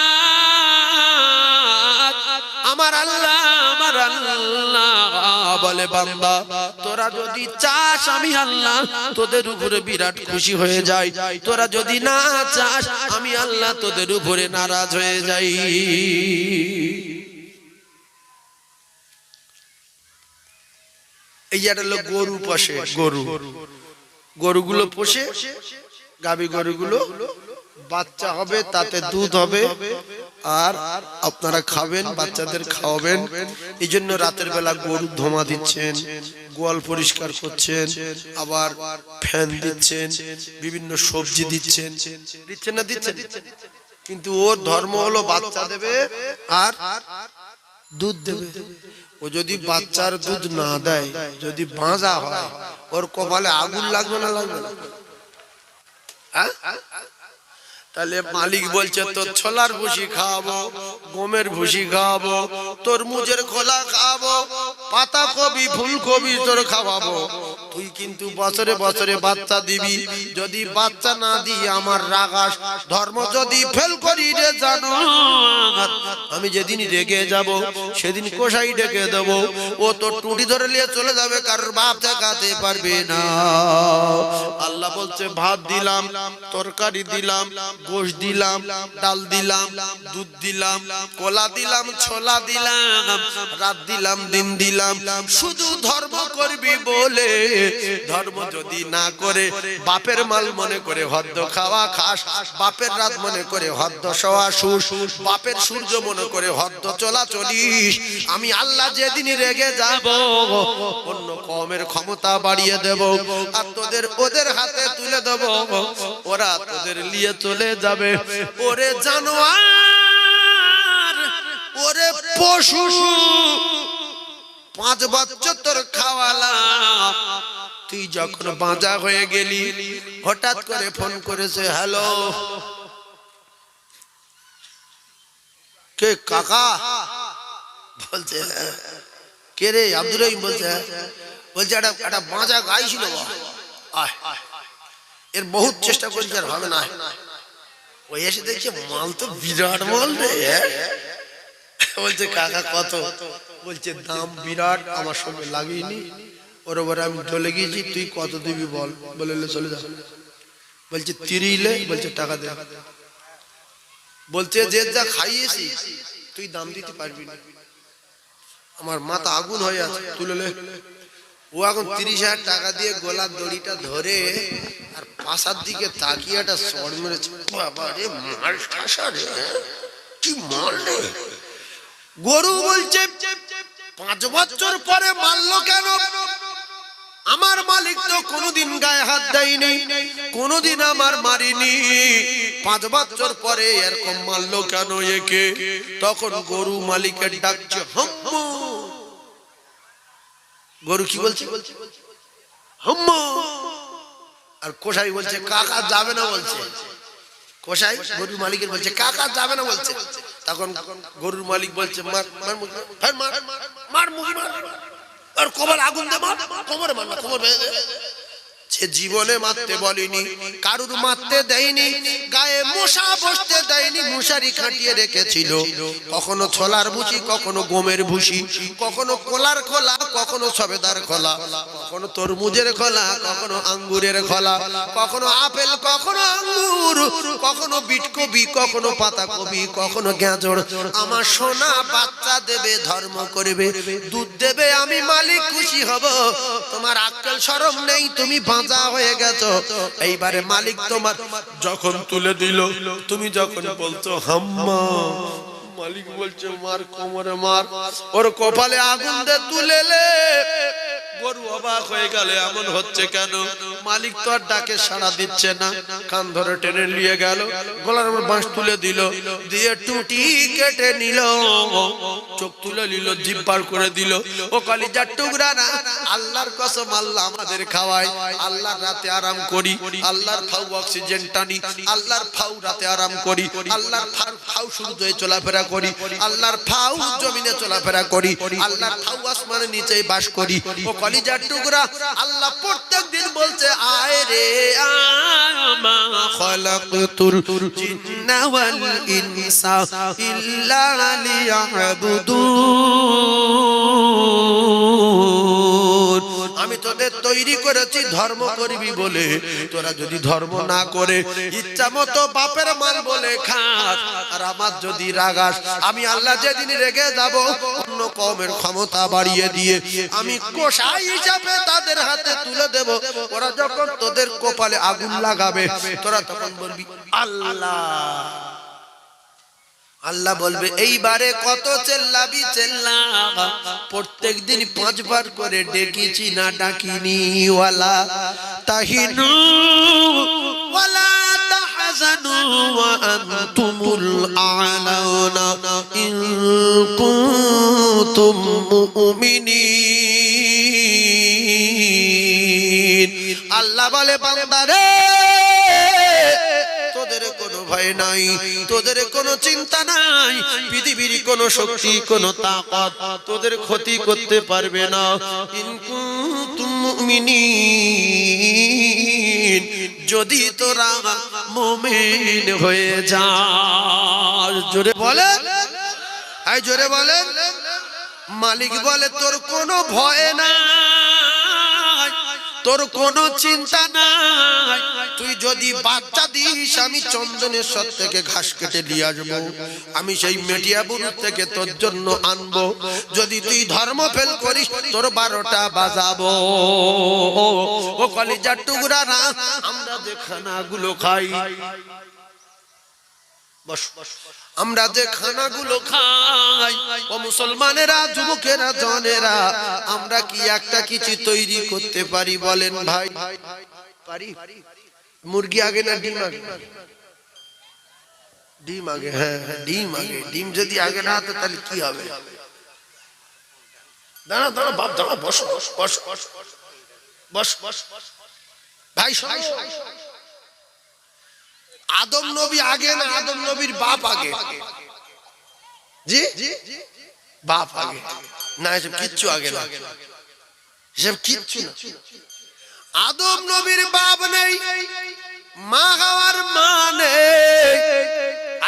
আমার আল্লাহ বলে বান্দা তোরা যদি চাস আমি আল্লাহ তোদের উপরে বিরাট খুশি হয়ে যাই তোরা যদি না চাস আমি আল্লাহ তোদের উপরে নারাজ হয়ে যাই এই একটা লোক গরু পোষে গরুগুলো পোষে গাভী গরুগুলো বাচ্চা হবে তাতে দুধ হবে আর আপনারা খাবেন, বাচ্চাদের খাওয়াবেন। এই জন্য রাতের বেলা গরু ধোঁয়া দিচ্ছেন, গোয়াল পরিষ্কার করছেন, আবার ফ্যান দিচ্ছেন, বিভিন্ন সবজি দিচ্ছেন, দিচ্ছেন না দিচ্ছেন? কিন্তু ওর ধর্ম হলো বাচ্চা দেবে আর দুধ দেবে। ও যদি বাচ্চার দুধ না দেয়, যদি বাঁজা হয়, ওর কপালে আগুন লাগবে না লাগবে না? তাহলে মালিক বলছে তোর ছোলার ভুসি খাওয়াবো, গমের ভুসি খাওয়াবো, তরমুজের খোলা খাওয়াবো, পাতা কবি ফুলকবি তোর খাওয়াবো। তুই কিন্তু বছরে বছরে বাচ্চা দিবি। যদি বাচ্চা না দিই আমার রাগাস, ধর্ম যদি ফেল করি রে জানো, আমি যেদিন রেগে যাব সেদিন কষাই ডেকে দেবো। ও তোর টুটি ধরে নিয়ে চলে যাবে, কারোর বাপ দেখাতে পারবে না। আল্লাহ বলছে ভাত দিলাম, তরকারি দিলাম, গোশ দিলাম, ডাল দিলাম, দুধ দিলাম, কলা দিলাম, ছোলা দিলাম, রাত দিলাম, দিন দিলাম, শুধু ধর্ম করবি বলে। ধর্ম যদি না করে বাপের মাল মনে করে হদ্দ খাওয়া খাস, বাপের রাত মনে করে হদ্দ শোয়া শুস, বাপের সূর্য মনে করে হদ্দ চলা চলিস, আমি আল্লাহ যেদিন রেগে যাব অন্য কওমের ক্ষমতা বাড়িয়ে দেব, আর তোদের ওদের হাতে তুলে দেব, ওরা তোদের নিয়ে চলে যাবে। ওরে জানোয়ার, ওরে পশু, 5 বছর তোর খাওয়ালাম, তুই যখন বাঁচা হয়ে গেলি হঠাৎ করে ফোন করেছে, হ্যালো কে কাকা? বলছে কে রে? আব্দুর রহিম বলছে। বলছে একটা বাঁচা গাই ছিল, এর বহুত চেষ্টা করেছি আর হবে না। ওই এসে দেখছে মাল তো বিরাট মাল রে। বলছে কাকা কত? বলছে দাম বিরাট, আমার সঙ্গে লাগিয়েনি, ওর ওপরে আমি চলে গিয়েছি, তুই কত দিবি বল? বলে চলে যা। বলছে 30। বলছে টাকা দে। বলছে যে যা খাইয়েছি তুই দাম দিতে পারবি না, আমার মাথা আগুন হয়ে আছে, তুলে লে। ও এখন 30,000 টাকা দিয়ে গলার দড়িটা ধরে আর পাশার দিকে তাকিয়ে একটা চড় মেরেছে। বাবা রে, মাল ঠাসা রে, কি মাল রে। গরু বলছে 5 বছর পরে মারলো কেন? আমার মালিক তো কোনোদিন গায়ে হাত দেয়নি, কোনোদিন আমার মারিনি, 5 বছর পরে এরকম মারলো কেন একে? তখন গরু মালিকের ডাকছে হাম্মু। গরু কি বলছে? হাম্মু। আর কসাই বলছে কাকা যাবে না বলছে। কসাই গরুর মালিকের বলছে কাকা যাবে না বলছে। তখন গরুর মালিক বলছে মার মার মার মার মুখি মার, আর কবর আগুন দে, মার কবরে মার না, কবর ভেঙে দে। সে জীবনে মারতে বলেনি, কারুর মারতে দেয়নি, গায়ে মশা বসতে দেয়নি, মশারি খাটিয়ে রেখেছিল। কখনো ছোলার ভুসি, কখনো গমের ভুসি, কখনো কোলার খোলা, কখনো সবেদার খোলা, কখনো তরমুজের খোলা, কখনো আঙ্গুরের খোলা, কখনো আপেল, কখনো আঙ্গুর, কখনো বিট কবি, কখনো পাতা কবি, কখনো গাজর। আমার সোনা বাচ্চা দেবে, ধর্ম করবে, দুধ দেবে, আমি মালিক খুশি হব। তোমার আক্কেল শরম নেই, তুমি বাঁচা হয়ে গেছো। এইবারে মালিক তোমার যখন তুলে দিল, তুমি যখন বলছো হাম্মা, মালিক বলছে মার কোমরে মার, ওর কপালে আগুন দে, তুলে লে। গরু অবাক হয়ে গেল, এমন হচ্ছে কেন? মালিক তো আর ডাকে সাড়া দিচ্ছে না। কান ধরে টেনে নিয়ে গেল, গলার উপর বাঁশ তুলে দিল, দিয়ে টুটি কেটে নিল, চোখ তুলে নিল, জিভ বার করে দিল। ও কলিজার টুকরা না, আল্লাহর কসম আল্লাহ আমাদের খাওয়ায়, আল্লাহর রাতে আরাম করি, আল্লাহর ফাউ অক্সিজেন টানি, আল্লাহর ফাউ রাতে আরাম করি, আল্লাহর ফাউ সূর্যে চলাফেরা করি, আল্লাহর ফাউ জমিনে চলাফেরা করি, আল্লাহর ফাউ আসমানের নিচে বাস করি। ও কলিজার টুকরা, আল্লাহ প্রত্যেকদিন বলছে আয় রে আমা খালাকতুল জিন্না ওয়াল ইনসা ইল্লা লিয়াবুদুন। আমি তোদের তৈরি করেছি ধর্ম করবি বলে। তোরা যদি ধর্ম না করে ইচ্ছা মতো বাপের মাল বলে খাস, আর আমার যদি রাগাস, আমি আল্লাহ যেদিন রেগে যাব অন্য কওমের ক্ষমতা বাড়িয়ে দিয়ে আমি কসাই হিসাবে তাদের হাতে তুলে দেব। ওরা যখন তোদের কপালে আগুন লাগাবে, তোরা তখন বলবি আল্লাহ। আল্লাহ বলবে এইবারে কত চেল্লাবি চেল্লা, প্রত্যেকদিন 5 বার করে ডেকেছি না ডাকিনি। ওয়ালা তাহিনু ওয়ালা তাহজানু ওয়া আনতুমুল আ'লাউনা ইন কুনতুম মুমিনিন। আল্লাহ বলে বান্দারে তোদের কোনো ভয় নাই, তোদের কোনো চিন্তা নাই, পৃথিবীর কোনো শক্তি কোনো তাকত তোদের ক্ষতি করতে পারবে না। ইন কুনতুম মুমিনিন, যদি তোরা মুমিন হয়ে যাস। জোরে বলেন, এই জোরে বলেন। মালিক বলে তোর কোনো ভয় নাই, তোর কোনো চিন্তা নাই, তুই যদি বাচ্চা দিস আমি চন্দনেশ্বর থেকে ঘাস কেটে নিয়ে আসবো, আমি সেই মেটিয়াবুরু থেকে তোর জন্য আনবো। যদি তুই ধর্ম ফেল করিস তোর 12টা বাজাবো। ও কলিজার টুকরা না, আমরা যে খানাগুলো খাই, আমরা যে খানাগুলো খাই, ও মুসলমানেরা, যুবকেরা, জনেরা, আমরা কি একটা কিছু তৈরি করতে পারি বলেন ভাই? পারি? মুরগি আগে না ডিম আগে? ডিম আগে। হ্যাঁ, ডিম আগে। ডিম যদি আগে না হতো তাহলে কি হবে? দাঁড়া দাঁড়া বাপ, দাঁড়া, বস বস বস বস বস ভাই। আদম নবী আগে না আদম নবীর বাপ আগে? জি, বাপ আগে না, এসব কিচ্ছু আগে না, এসব কিচ্ছু না। আদম নবীর বাপ নেই, মা হাওয়ার মা নেই।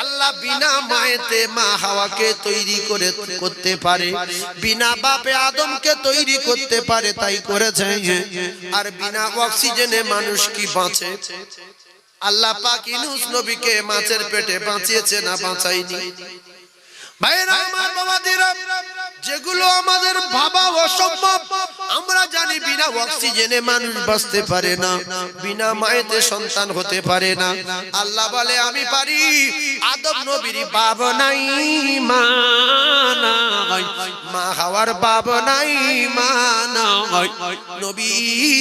আল্লাহ বিনা মায়েতে মা হাওয়াকে তৈরি করতে পারে, বিনা বাপে আদমকে তৈরি করতে পারে, তাই করেছে। আর বিনা অক্সিজেনে মানুষ কি বাঁচে? আল্লাহ পাক ইউনূস নবীকে মাছের পেটে বাঁচিয়েছে না বাঁচাইনি? ভাইরা আমার, বাবাজিরা, যেগুলো আমাদের ভাবা অসম্ভব, আমরা জানি বিনা অক্সিজেনে মানুষ বাঁচতে পারে না, বিনা মায়েতে সন্তান হতে পারে না। আল্লাহ বলে আমি পারি। আদম নবীর বাপ নাই, মা নাই, মা হাওয়ার বাপ নাই, মা নাই, নবী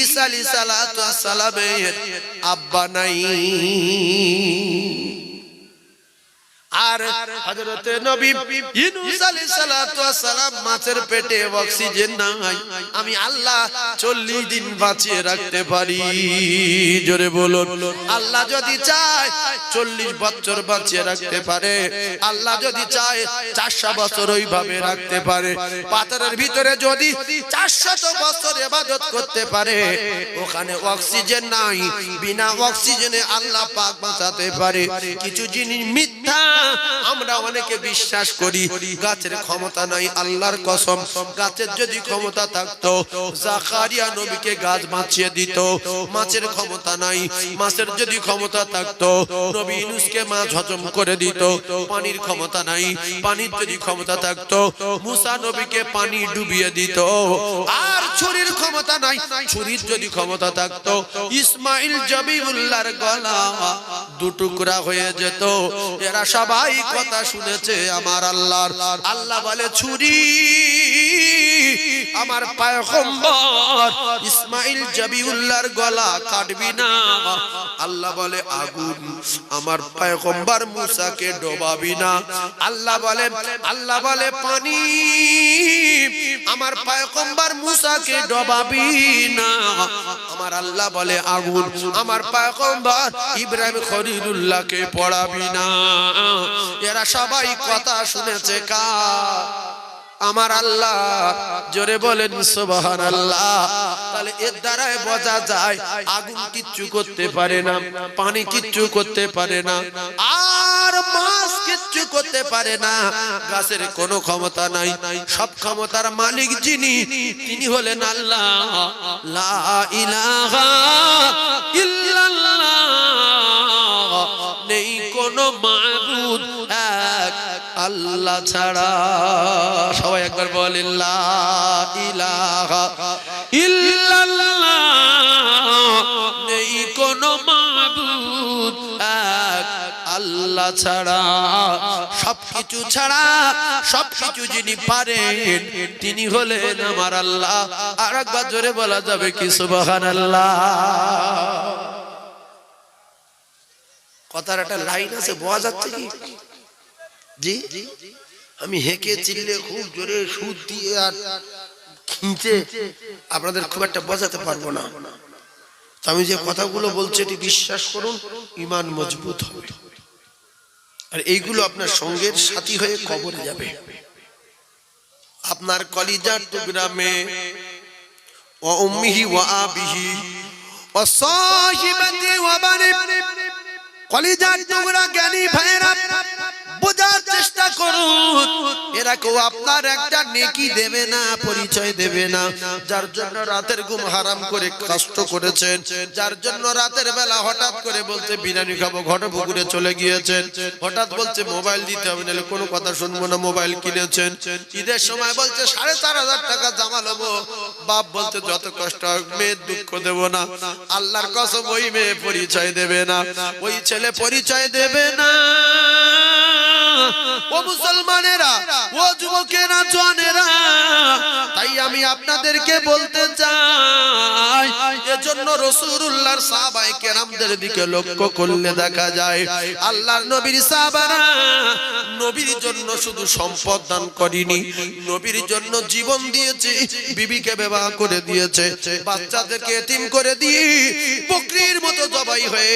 ঈসা আলাইহিস সালাতু ওয়াস সালামের আব্বা নাই। আর হযরতে নবী ইউনূস আলাইহিস সালাতু ওয়াস সালাম মাছের পেটে অক্সিজেন নাই, আমি আল্লাহ 40 দিন বাঁচিয়ে রাখতে পারি। জোরে বলুন। আল্লাহ যদি চায় 40 বছর বাঁচিয়ে রাখতে পারে, আল্লাহ যদি চায় 400 বছর ওইভাবে রাখতে পারে। পাথরের ভিতরে যদি 400 বছর ইবাদত করতে পারে, ওখানে অক্সিজেন নাই, বিনা অক্সিজেনে আল্লাহ পাক বাঁচাতে পারে। কিছু জিনিস মিথ্যা আমরা অনেকে বিশ্বাস করি। গাছের ক্ষমতা নাই, আল্লাহর কসম, গাছের যদি ক্ষমতা থাকতো জাকারিয়া নবীকে গাছ বাঁচিয়ে দিত। মাছের ক্ষমতা নাই, মাছের যদি ক্ষমতা থাকতো নবী ইউনূসকে মাছ হজম করে দিত। পানির ক্ষমতা নাই, পানির যদি ক্ষমতা থাকতো মুসা নবীকে পানি ডুবিয়ে দিত। আর ছুরির ক্ষমতা নাই, ছুরির যদি ক্ষমতা থাকতো ইসমাইল জবিউল্লাহর গলা 2 টুকরা হয়ে যেত। এরা সবাই কথা শুনেছে আমার আল্লাহর। আল্লাহ বলে ছুরি আমার পয়গম্বর ইসমাইল জবিউল্লাহর গলা কাটবি না। আল্লাহ বলে আগুন আমার পয়গম্বর মুসাকে ডোবাবি না। আল্লাহ বলে পানি আমার পয়গম্বর মুসাকে ডোবাবি না। আমার আল্লাহ বলে আগুন আমার পয়গম্বর ইব্রাহিম খলিলুল্লাহকে পড়াবি না। এরা সবাই কথা শুনেছে কার? আমার আল্লাহ। জোরে বলেন সুবহানাল্লাহ। তাহলে এর দ্বারাই বোঝা যায় আগুন কিচ্ছু করতে পারে না, পানি কিচ্ছু করতে পারে না, আর মাছ কিচ্ছু করতে পারে না। গাছের কোনো ক্ষমতা নাই, সব ক্ষমতার মালিক যিনি তিনি হলেন আল্লাহ। লা ইলাহা ইল্লাল্লাহ, নেই কোনো মাবুদ এক আল্লাহ ছাড়া। সবাই একবার বলেন লা ইলাহা ইল্লাল্লাহ, নেই কোনো মাবুদ এক আল্লাহ আল্লাহ ছাড়া, সবকিছু ছাড়া সবকিছু যিনি পারেন তিনি হলেন আমার আল্লাহ। আর একবার জোরে বলা যাবে কি সুবহানাল্লাহ। কথার একটা লাইন আছে, বোঝা যাচ্ছে কি? জি, আমি হেঁকে চিল্লে খুব জোরে সুর দিয়ে আর খিঁচে আপনাদের খুব একটা বোঝাতে পারবো না। আমি যে কথাগুলো বলছি এটি বিশ্বাস করুন, ঈমান মজবুত হবে। আর এইগুলো আপনার সঙ্গের সাথী হয়ে কবরে যাবে। আপনার কলিজার টুকরা মেয়ে ওয়া উম্মিহি ওয়া আবিহি ওয়া সাহিবাতি ওয়া বানি, কলিজার টুকরা জ্ঞানী ভাইরা বোঝার চেষ্টা করুন, এরা কেউ আপনার একটা নেকি দেবে না, পরিচয় দেবে না। যার জন্য রাতের ঘুম হারাম করে কষ্ট করেছেন, যার জন্য রাতের বেলা হঠাৎ করে বলতে বিরিয়ানি খাবো ঘটে পুকুরে চলে গিয়েছেন, হঠাৎ বলছে মোবাইল দিতে হবে নাহলে কোনো কথা শুনবো না, মোবাইল কিনেছেন। ঈদের সময় বলছে 4,500 টাকা জামা নেবো, বাপ বলতে যত কষ্ট হোক মেয়ের দুঃখ দেব না। আল্লাহর কসম ওই মেয়ে পরিচয় দেবে না, ওই ছেলে পরিচয় দেবে না। ও মুসলমানেরা, ও যুবকেরা, জওয়ানেরা, তাই আমি আপনাদেরকে বলতে চাই, এজন্য রাসূলুল্লাহর সাহাবায়ে কেরামদের দিকে লক্ষ্য করলে দেখা যায় আল্লাহর নবীর সাহাবারা নবীর জন্য শুধু সম্পদ দান করেনি, নবীর জন্য জীবন দিয়েছে, বিবিকে বিবাহ করে দিয়েছে, বাচ্চাদেরকে এতিম করে দিয়ে বকরির মতো জবাই হয়ে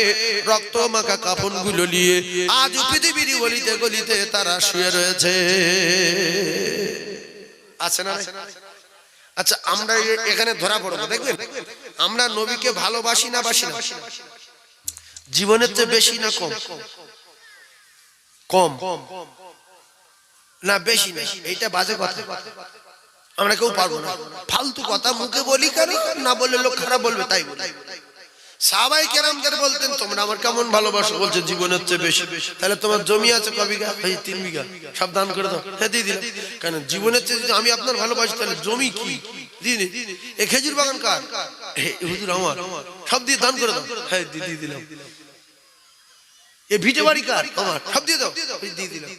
রক্ত মাখা কাফনগুলো নিয়ে আজ পৃথিবীর গলিতে গলিতে তারা শুয়ে রয়েছে। আছে না? আচ্ছা, আমরা এখানে ধরা পড়বো, দেখবেন আমরা নবীকে ভালোবাসি না বাসি না? জীবনের চেয়ে বেশি না কম? কম না বেশি না? এইটা বাজে কথা, আমরা কেউ পারবো না। ফালতু কথা মুখে বলি কেন? না বললে লোক খারাপ বলবে তাই বলি। সাহাবায়ে কেরামদের বলতেন তোমরা আমার কেমন ভালোবাসো, বলছে জীবনের চেয়ে বেশি। তাহলে তোমার জমি আছে ক বিঘা? এই 3 বিঘা, সব দান করে দাও। হ্যাঁ দিয়ে দিলাম। কেন? জীবনের চেয়ে যদি আমি আপনার ভালোবাসি তাহলে জমি কি দিনে? এই খেজুর বাগান কার? হুজুর আমার, সব দিয়ে দান করে দাও। হ্যাঁ দিয়ে দিলাম। এই ভিটে বাড়ি কার? আমার, সব দিয়ে দাও। দিয়ে দিলাম।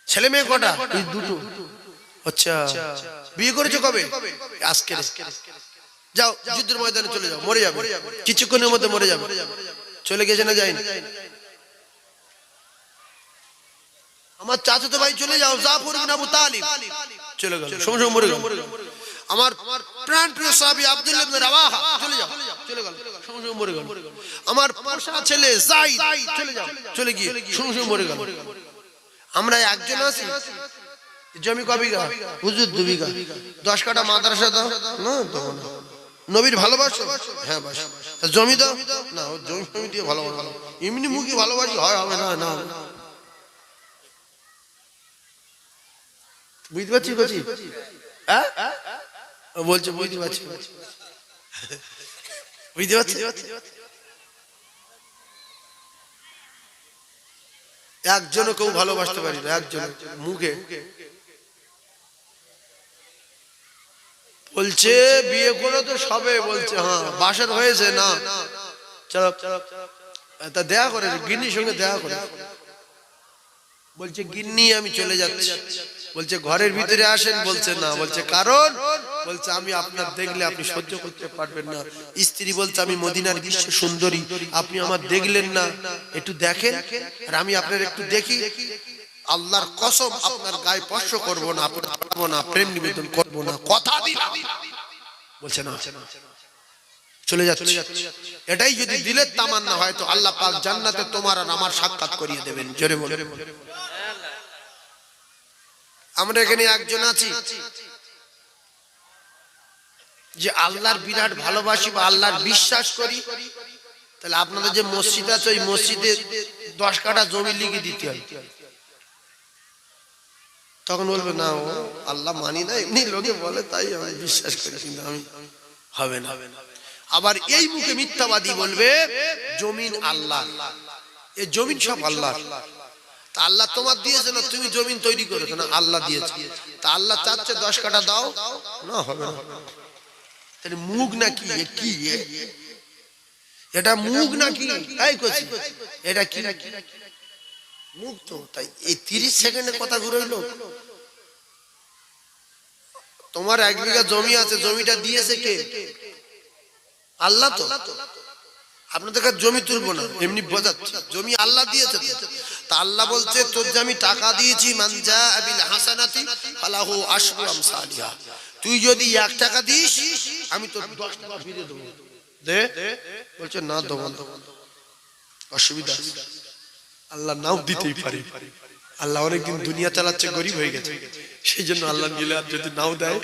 ছেলে মেয়ে কটা? এই 2টো। আচ্ছা, বিয়ে করেছো কবে? আজকে। যাও যুদ্ধের ময়দানে চলে যাও, মরে যাবে, কিছুক্ষণের মধ্যে মরে যাবে। চলে গেছে না যায়নি? আমার চাচাতো ভাই চলে যাও, জাফর বিন আবু তালিব চলে গেল, সঙ্গে সঙ্গে মরে গেল। আমার প্রাণ প্রিয় সাহাবী আব্দুল্লাহ ইবনে রাওয়াহা চলে যাও, চলে গেল, সঙ্গে সঙ্গে মরে গেল। আমার পোষা ছেলে যায়েদ চলে যাও, চলে গিয়ে সঙ্গে সঙ্গে মরে গেল। আমরা একজন আছি, জমি ক বিঘা? হুজুর 2 বিঘা। 10 কাঠা মাদ্রাসা দাও। না দাও না। নবীর ভালোবাসো? হ্যাঁ বাসি। জমি দাও? না, জমি জমি দিয়ে ভালোবাসো, এমনি মুখে ভালোবাসি হয় হবে না? না, বুঝতে পারছি বলছি? হ্যাঁ বলছে বুঝতে পারছি, বুঝতে পারছি। একজনও কেউ ভালোবাসতে পারি না, একজন মুখে বলছে বিয়ে করে তো সবে, বলছে হ্যাঁ বাসর হয়েছে না, চলো তা দেখা করে গিন্নির সঙ্গে দেখা করে। বলছে গিন্নি আমি চলে যাচ্ছি। বলছে ঘরের ভিতরে আসেন। বলছে না। বলছে কারণ? বলছে আমি আপনার দেখলে আপনি সহ্য করতে পারবেন না। স্ত্রী বলছে আমি মদিনার বিশ্ব সুন্দরী, আপনি আমার দেখলেন না, একটু দেখেন আর আমি আপনার একটু দেখি। আল্লাহর কসম আপনার গায়ে স্পর্শ করবো না, পারবো না, প্রেম নিবেদন করবো না, কথা দিলাম। বলছে না, চলে যাচ্ছে। এটাই যদি দিলের তামান্না হয় তো আল্লাহ পাক জান্নাতে তোমার আর আমার সাক্ষাৎ করিয়ে দেবেন। জোরে বলে। আমরা এখানে একজন আছি যে আল্লাহর বিরাট ভালোবাসি বা আল্লাহর বিশ্বাস করি, তাহলে আপনাদের যে মসজিদ আছে ওই মসজিদে 10 কাঠা জমি লিখে দিতে হয়। তখন বলবে না ও আল্লাহ মানি না, এমনি লোকে বলে তাই আমি বিশ্বাস করি, কিন্তু আমি হবে না। আবার এই মুখে মিথ্যাবাদী বলবে জমিন আল্লাহ, এই জমিন সব আল্লাহ। তা আল্লাহ তোমার দিয়েছে না, তুমি জমিন তৈরি করেছো না, আল্লাহ দিয়েছে। তা আল্লাহ চাচ্ছে 10 কাঠা দাও না, হবে না। তাহলে মুখ নাকি? কি এটা মুখ নাকি? এই কইছি এটা কি? মুক্ত। তাই এই 30 সেকেন্ডে কথা ঘুরাইলো। তোমার 1 বিঘা জমি আছে, জমিটা দিয়েছে কে? আল্লাহ। তো আপনাদের কাছে জমি তুলবো না, এমনি বোঝাচ্ছি, জমি আল্লাহ দিয়েছে। তা আল্লাহ বলছে তোর যে আমি টাকা দিয়েছি, মানজা আবিল হাসানাতি ফালাহু আশরু আমসালিহা, তুই যদি 1 টাকা দিস আমি তোর 10 টাকা ফিরিয়ে দেবো। দে, বলছে না দেবো না, অসুবিধা আছে। আল্লাহ নাও দিতেই পারে, আল্লাহ অনেকদিন দুনিয়া চালাচ্ছে, গরিব হয়ে গেছে, সেই জন্য আল্লাহ নিলে আর যদি নাও দেয়,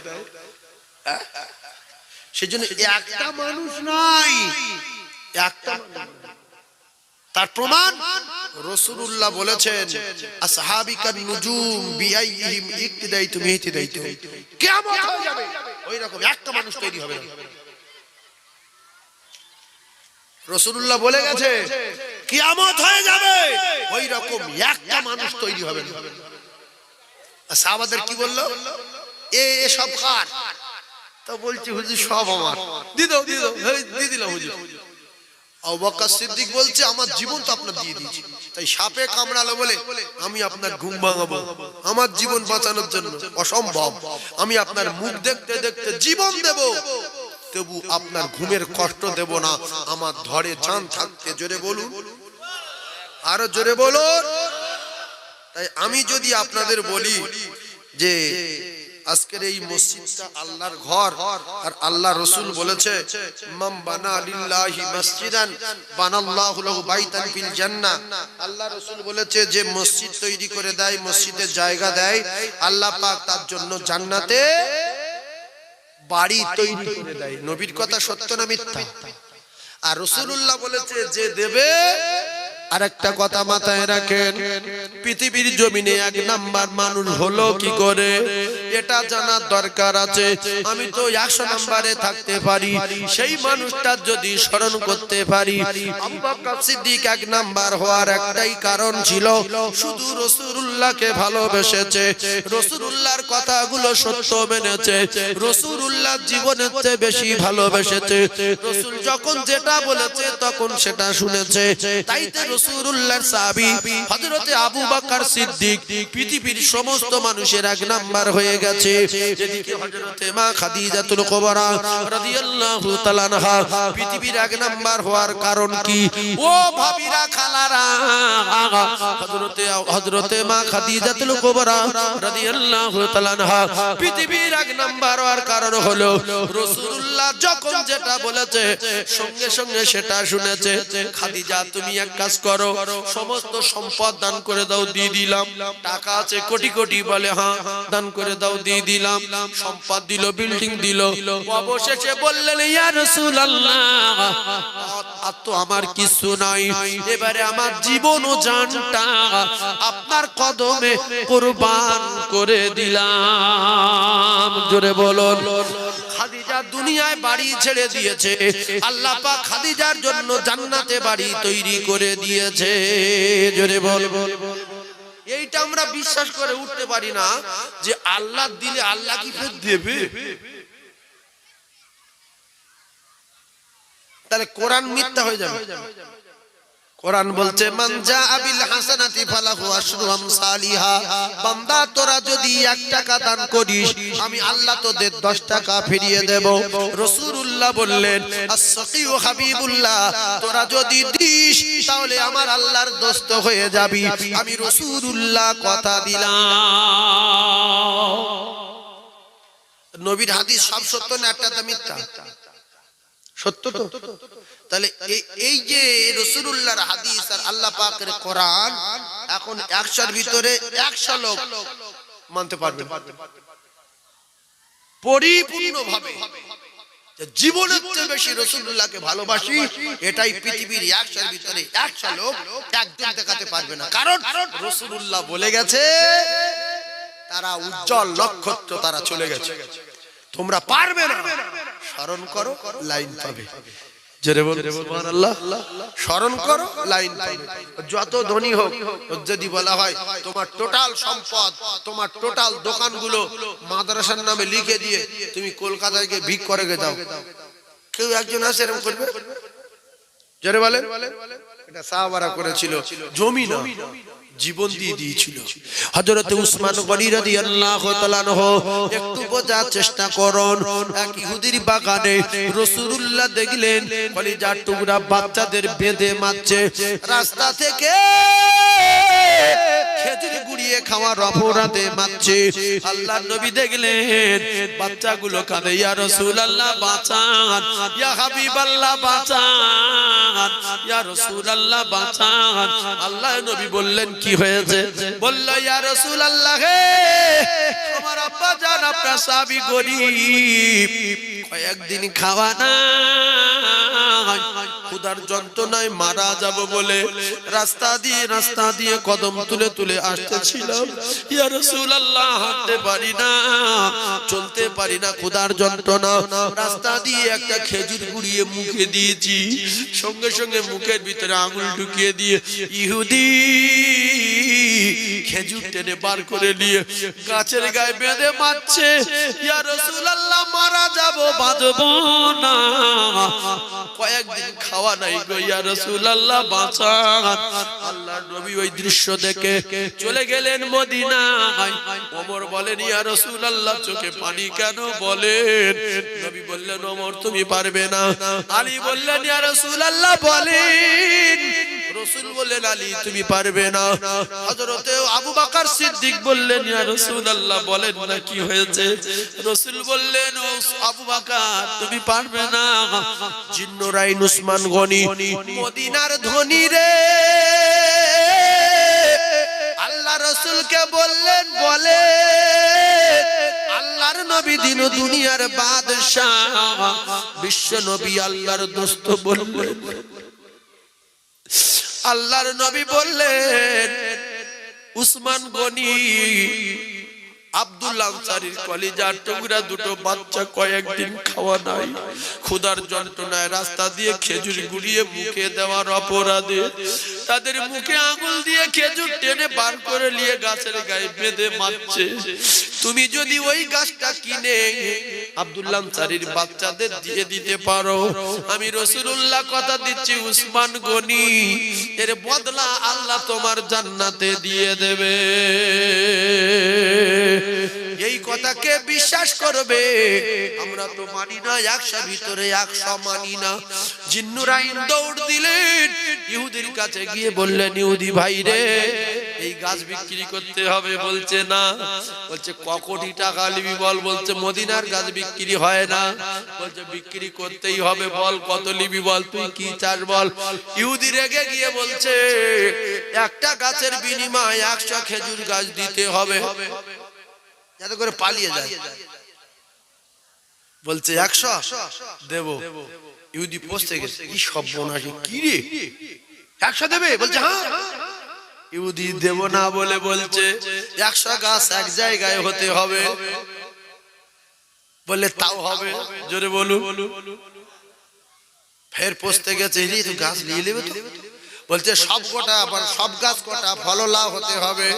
সেই জন্য একটা মানুষ নাই, একটা। তার প্রমাণ রাসূলুল্লাহ বলেছেন আসহাবিকান নুজুম বিআইহিম ইক্তিদাইতু মিহতিদাইতু, কিয়ামত হয়ে যাবে ওই রকম একটা মানুষ তৈরি হবে না। রাসূলুল্লাহ বলে গেছে কিয়ামত হয়ে যাবে ওই রকম একটা মানুষ তৈরি হবে না। সাহাবাদের কি বললো, এ সব কার? তো বলছি হুজুর সব আমার। দিয়ে দাও দিয়ে দাও, দিয়ে দিলাম হুজুর। আবু বকর সিদ্দিক বলছে আমার জীবন তো আপনার দিয়ে দিয়েছি, তাই সাপে কামড়ালো বলে আমি আপনার ঘুম ভাঙাবো, আমার জীবন বাঁচানোর জন্য অসম্ভব। আমি আপনার মুখ দেখতে দেখতে জীবন দেব, তবু আপনার ঘুমের কষ্ট দেব না, আমার ধরে জান থাকতে। জোরে বলুন, আরো জোরে বলুন। তাই আমি যদি আপনাদের বলি যে আজকের এই মসজিদটা আল্লাহর ঘর, আর আল্লাহ রাসূল বলেছে মান বানা লিল্লাহি মসজিদান বানাল্লাহু লাহু বাইতান ফিল জান্নাহ, আল্লাহ রাসূল বলেছে যে মসজিদ তৈরি করে দেয়, মসজিদের জায়গা দেয়, আল্লাহ পাক তার জন্য জান্নাতে বাড়ি তৈরি করে দেয়। নবীর কথা সত্য না মিথ্যা? আর রাসূলুল্লাহ বলেছে যে দেবে। আর একটা কথা মাথায় রাখেন, পৃথিবীর জমিনে 1 নাম্বার মানুষ হলো কি করে এটা জানার দরকার আছে। আমি তো 100 নম্বরে থাকতে পারি, সেই মানুষটা যদি স্মরণ করতে পারি। আবু বকর সিদ্দিক 1 নাম্বার হওয়ার একটাই কারণ ছিল, শুধু রাসূলুল্লাহকে ভালোবেসেছে, রাসূলুল্লাহর কথাগুলো সত্য মেনেছে, রাসূলুল্লাহ জীবনের চেয়ে বেশি ভালোবেসেছে। রাসূল যখন যেটা বলেছে তখন সেটা শুনেছে। তাই তো রাসূলুল্লাহর সাহাবী হযরতে আবু বকর সিদ্দিক পৃথিবীর সমস্ত মানুষের 1 নাম্বার হয়ে গেছে। যেদিকে হযরতে মা খাদিজাতুল কুবরা রাদিয়াল্লাহু তাআলা আনহা পৃথিবীর 1 নাম্বার হওয়ার কারণ কি? ও ভাবিরা, খালারা, হযরতে মা খাদিজাতুল কুবরা রাদিয়াল্লাহু তাআলা আনহা পৃথিবীর 1 নাম্বার হওয়ার কারণ হলো রাসূলুল্লাহ যখন যেটা বলেছে সঙ্গে সঙ্গে সেটা শুনেছে। খাদিজা তুমি এক কাজ করো, সমস্ত সম্পদ দান করে দাও, দিয়ে দিলাম। টাকা আছে কোটি কোটি, বলে হ্যাঁ দান করে দাও, দিয়ে দিলাম। সম্পদ দিল, বিল্ডিং দিল। অবশেষে বললেন ইয়া রাসূলুল্লাহ আর তো আমার কিছু নাই, এবারে আমার জীবন ও জানটা আপনার কদমে কুরবান করে দিলাম। জোরে বলুন। খাদিজা দুনিয়ায় বাড়ি ছেড়ে দিয়েছে, আল্লাহ পাক খাদিজার জন্য জান্নাতে বাড়ি তৈরি করে দিয়েছে। জোরে বল। এইটা আমরা বিশ্বাস করে উঠতে পারি না যে আল্লাহ দিলে আল্লাহ কি ফের দেবে। তাহলে কোরআন মিথ্যা হয়ে যাবে। কোরআন বলছে মান জাআ বিল হাসানাতি ফালাহু আশরু আমসালিহা, বান্দা তোরা যদি 1 টাকা দান করিস আমি আল্লাহ তোদের 10 টাকা ফিরিয়ে দেব। রাসূলুল্লাহ বললেন as-সাকিউ হাবিবুল্লাহ, তোরা যদি দিস তাহলে আমার আল্লাহর দোস্ত হয়ে যাবি, আমি রাসূলুল্লাহ কথা দিলাম। নবীর হাদিস সব সত্য না একটা মিথ্যা? সত্য তো। তাহলে এই যে রাসূলুল্লাহর হাদিস আর আল্লাহ পাকের কোরআন, এখন 100 ভিতরে 100 লোক মানতে পারবে পরিপূর্ণভাবে জীবনের চেয়ে বেশি রাসূলুল্লাহকে ভালোবাসি, এটাই পৃথিবীর 100 ভিতরে 100 লোক একজন দেখাতে পারবে না। কারণ রাসূলুল্লাহ বলে গেছে তারা উজ্জ্বল নক্ষত্র, তারা চলে গেছে, তোমরা পারবে না। স্মরণ করো লাইন পাবে। জোরে বল সুবহানাল্লাহ। স্মরণ করো লাইন পাবে। যত ধনী হোক, যদি বলা হয় তোমার টোটাল সম্পদ, তোমার টোটাল দোকানগুলো মাদ্রাসার নামে লিখে দিয়ে তুমি কলকাতায় গিয়ে ভিক করে দাও, কেউ একজন আছে এরকম করবে? জোরে বলেন। এটা সাহাবারা করেছিল। জমি না, জীবন দিয়ে দিয়েছিল। হযরত উসমান গনি রাদিয়াল্লাহু তাআলা আনহু একটু বোঝার চেষ্টা করুন। এক ইহুদির বাগানে রাসূলুল্লাহ দেখলেন কলিজার টুকরা বাচ্চাদের বেঁধে মারছে, রাস্তা থেকে খেজুর গুড়িয়ে খাওয়ার অপরাধে মারছে। আল্লাহর নবী দেখলেন বাচ্চাগুলো কাঁদে, ইয়া রাসূলুল্লাহ বাঁচান, ইয়া হাবিবাল্লাহ বাঁচান, ইয়া রাসূলুল্লাহ বাঁচান। আল্লাহর নবী বললেন কি হয়েছে? বলল ইয়া রাসূলুল্লাহ হে, আমার আব্বা জান আপনার সাহাবী গরীব, কয়েকদিন খাওয়া নাই, ক্ষুধার যন্ত্রণায় মারা যাব বলে রাস্তা দিয়ে কদম তুলে তুলে আসতেছিলাম। ইয়া রাসূলুল্লাহ হাঁটতে পারি না, চলতে পারি না, ক্ষুধার যন্ত্রণা। রাস্তা দিয়ে একটা খেজুর গুড়িয়ে মুখে দিয়েছি, সঙ্গে সঙ্গে মুখের ভিতরে আঙুল ঢুকিয়ে দিয়ে ইহুদি খেজুর টেনে বার করে নিয়ে গাছের গায়ে বেঁধে মারছে। ইয়া রাসূলুল্লাহ মারা যাব, বাঁচব না, কয়েকদিন খাওয়া নাই গো, ইয়া রাসূলুল্লাহ বাঁচান। আল্লাহর নবী ওই দৃশ্য দেখে চলে গেলেন মদিনায়। ওমর বলেন ইয়া রাসূলুল্লাহ চোখে পানি কেন বলেন? নবী বললেন ওমর তুমি পারবে না। আলী বললেন ইয়া রাসূলুল্লাহ বলেন। রাসূল বললেন আলী তুমি পারবে না। হযরত আবু বকর সিদ্দিক বললেন ইয়া রাসূলুল্লাহ বলেন না কি হয়েছে? রাসূল বললেন ও আবু বকর তুমি পারবে না। জিন্নুরাইন উসমান গনি মদিনার ধনী রে, আল্লাহ রাসূলকে বললেন বলে আল্লাহর নবী দিন ও দুনিয়ার বাদশাহ, বিশ্ব নবী আল্লাহর দোস্ত বললেন। আল্লাহর নবী বললেন উসমান গনি আব্দুল আনসারীর কলিজার টুকরা দুটো বাচ্চা কয়েকদিন খাওয়া নাই, ক্ষুধার যন্ত্রণায় রাস্তা দিয়ে খেজুর গুড়িয়ে মুখে দেওয়ার অপরাধে তাদের মুখে আঙুল দিয়ে খেজুর টেনে বার করে নিয়ে গাছের গায়ে বেঁধে মারছে। তুমি যদি ওই গাছটা কিনে আব্দুল আনসারীর বাচ্চাদের দিয়ে দিতে পারো, আমি রাসূলুল্লাহ কথা দিচ্ছি উসমান গনি এর বদলা আল্লাহ তোমার জান্নাতে দিয়ে দেবে। এই কথাকে বিশ্বাস করবে? আমরা তো মানি না, 100 ভিতরে 100 মানি না। জিন্নুরাইন দৌড় দিলেন ইহুদির কাছে গিয়ে বললেন ইহুদি ভাই রে এই গাছ বিক্রি করতে হবে। বলছে না। বলছে ক কোটি টাকা নিবি বল। বলছে মদিনার গাছ বিক্রি হয় না। বলছে বিক্রি করতেই হবে, বল কত নিবি বল, তুই কি চাস বল। ইহুদি রেগে গিয়ে বলছে একটা গাছের বিনিময়ে 100 খেজুর গাছ দিতে হবে, যাতে করে পালিয়ে যায়। বলছে 100 দেব। ইহুদি পৌঁছে গেছে, কি সর্বনাশী, কি রে 100 দেবে? বলছে হ্যাঁ। ইহুদি দেব না বলে বলছে 100 গাছ এক জায়গায় হতে হবে। বললে তাও হবে, জোরে বলুন। ফের পৌঁছতে গেছে, তুই গাছ নিয়ে নেবে তো? বলছে সব কটা, আবার সব গাছ কটা ফললা হতে হবে।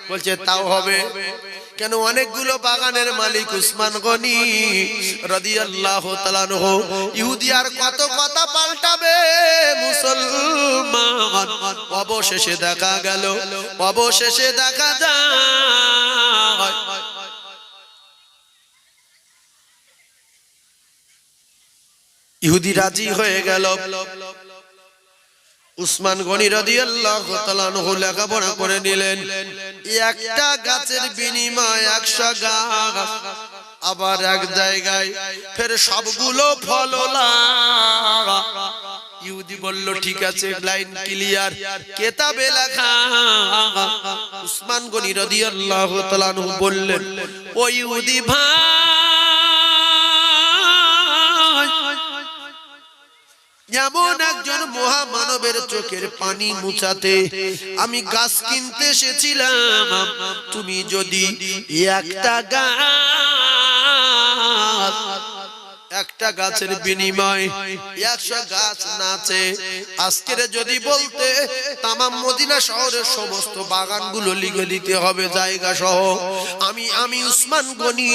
বলছে তাও হবে। কেন? অনেকগুলো বাগানের মালিক উসমান গনি রাদিয়াল্লাহু তাআলা আনহু। ইহুদি আর কত কথা পাল্টাবে মুসলমান। অবশেষে দেখা গেল, অবশেষে দেখা যায় ইহুদি রাজি হয়ে গেল। উসমান গনি রাদিয়াল্লাহু তাআলা আনহু লেখাপড়া করে নিলেন। একটা গাছের বিনিময়ে 100 গাছ, আবার এক জায়গায় ফের সবগুলো ফললা। ইহুদি বলল ঠিক আছে, লাইন ক্লিয়ার, কিতাবে লেখা। উসমান গনি রাদিয়াল্লাহু তাআলা আনহু বললেন ও ইহুদি ভাই, যেমন একজন মহামানবের চোখের পানি মুছাতে আমি গাছ কিনতে এসেছিলাম, তুমি যদি একটা গাছের বিনিময়ে 100 গাছ নাচে, আজকের যদি বলতে তামাম মদিনা শহরের সমস্ত বাগানগুলো লিখে দিতে হবে জায়গা সহ, আমি উসমান গনি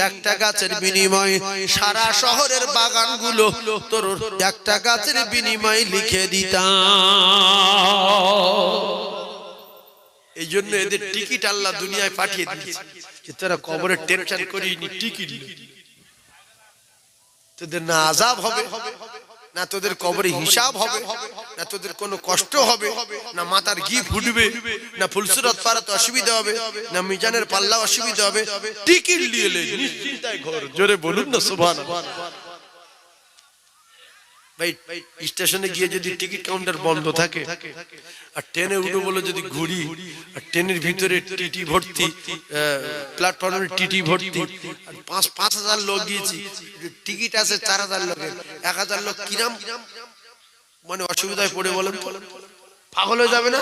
একটা গাছের বিনিময়ে সারা শহরের বাগানগুলো তোর একটা গাছের বিনিময়ে লিখে দিতাম। এই জন্য এদের টিকিট আল্লাহ দুনিয়ায় পাঠিয়ে দিয়েছে যে তোরা কবরের টেনশন করিনি, টিকিট তোদের না আযাব হবে, না তোদের কবরে হিসাব হবে, না তোদের কোনো কষ্ট হবে, না মাথার ঘি ফুটবে, না ফুলসুরত পারাতে অসুবিধা হবে, না মিজানের পাল্লা অসুবিধা হবে। টিকিট নিয়ে এলে নিশ্চিন্তায় ঘর। জোরে বলুন না সুবহানাল্লাহ। ভাই স্টেশনে গিয়ে যদি টিকিট কাউন্টার বন্ধ থাকে আর ট্রেনে উঠে বলে যদি ঘুরি আর ট্রেনের ভিতরে টিটি ভর্তি, প্ল্যাটফর্মের টিটি ভর্তি, 5,000 লোক গিয়েছি, টিকিট আছে 4,000 লোকের, 1,000 লোক কিরাম মানে অসুবিধায় পড়ে বলেন, পাগল হয়ে যাবে না?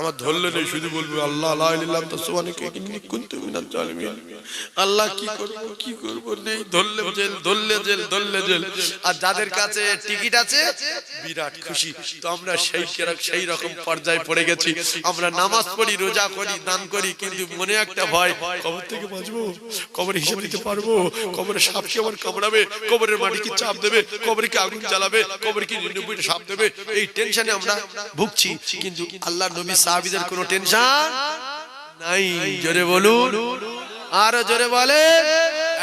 আমার ধরলে নেই, শুধু বলবো আল্লাহ লা ইলাহা ইল্লাল্লাহ সুবহানাকা ইন্নী কুনতু মিনাজ জালিমিন। আল্লাহ কি করব নেই, ধরলে জেল, ধরলে জেল, ধরলে জেল। আর যাদের কাছে টিকিট আছে বিরাট খুশি। তো আমরা সেই রকম পর্যায়ে পড়ে গেছি। আমরা নামাজ পড়ি, রোজা করি, দান করি, কিন্তু মনে একটা ভয়, কবর থেকে বাঁচবো, কবরে হিসাব দিতে পারবো, কবরে সাপ কি আমার কামড়াবে, কবরের মাটি কি চাপ দেবে, কবরে কি আগুন জ্বালাবে, কবরে কি 99টা সাপ দেবে। এই টেনশনে আমরা ভুগছি, কিন্তু আল্লাহর নবী সাহাবীদের কোনো টেনশন নাই। জোরে বলুন, আরো জোরে বলেন।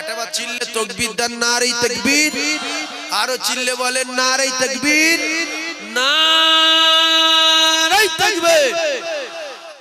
একবার চিল্লে তাকবীর দেন, নারে তাকবীর। আরো চিল্লে বলেন নারে তাকবীর, নারে তাকবীর।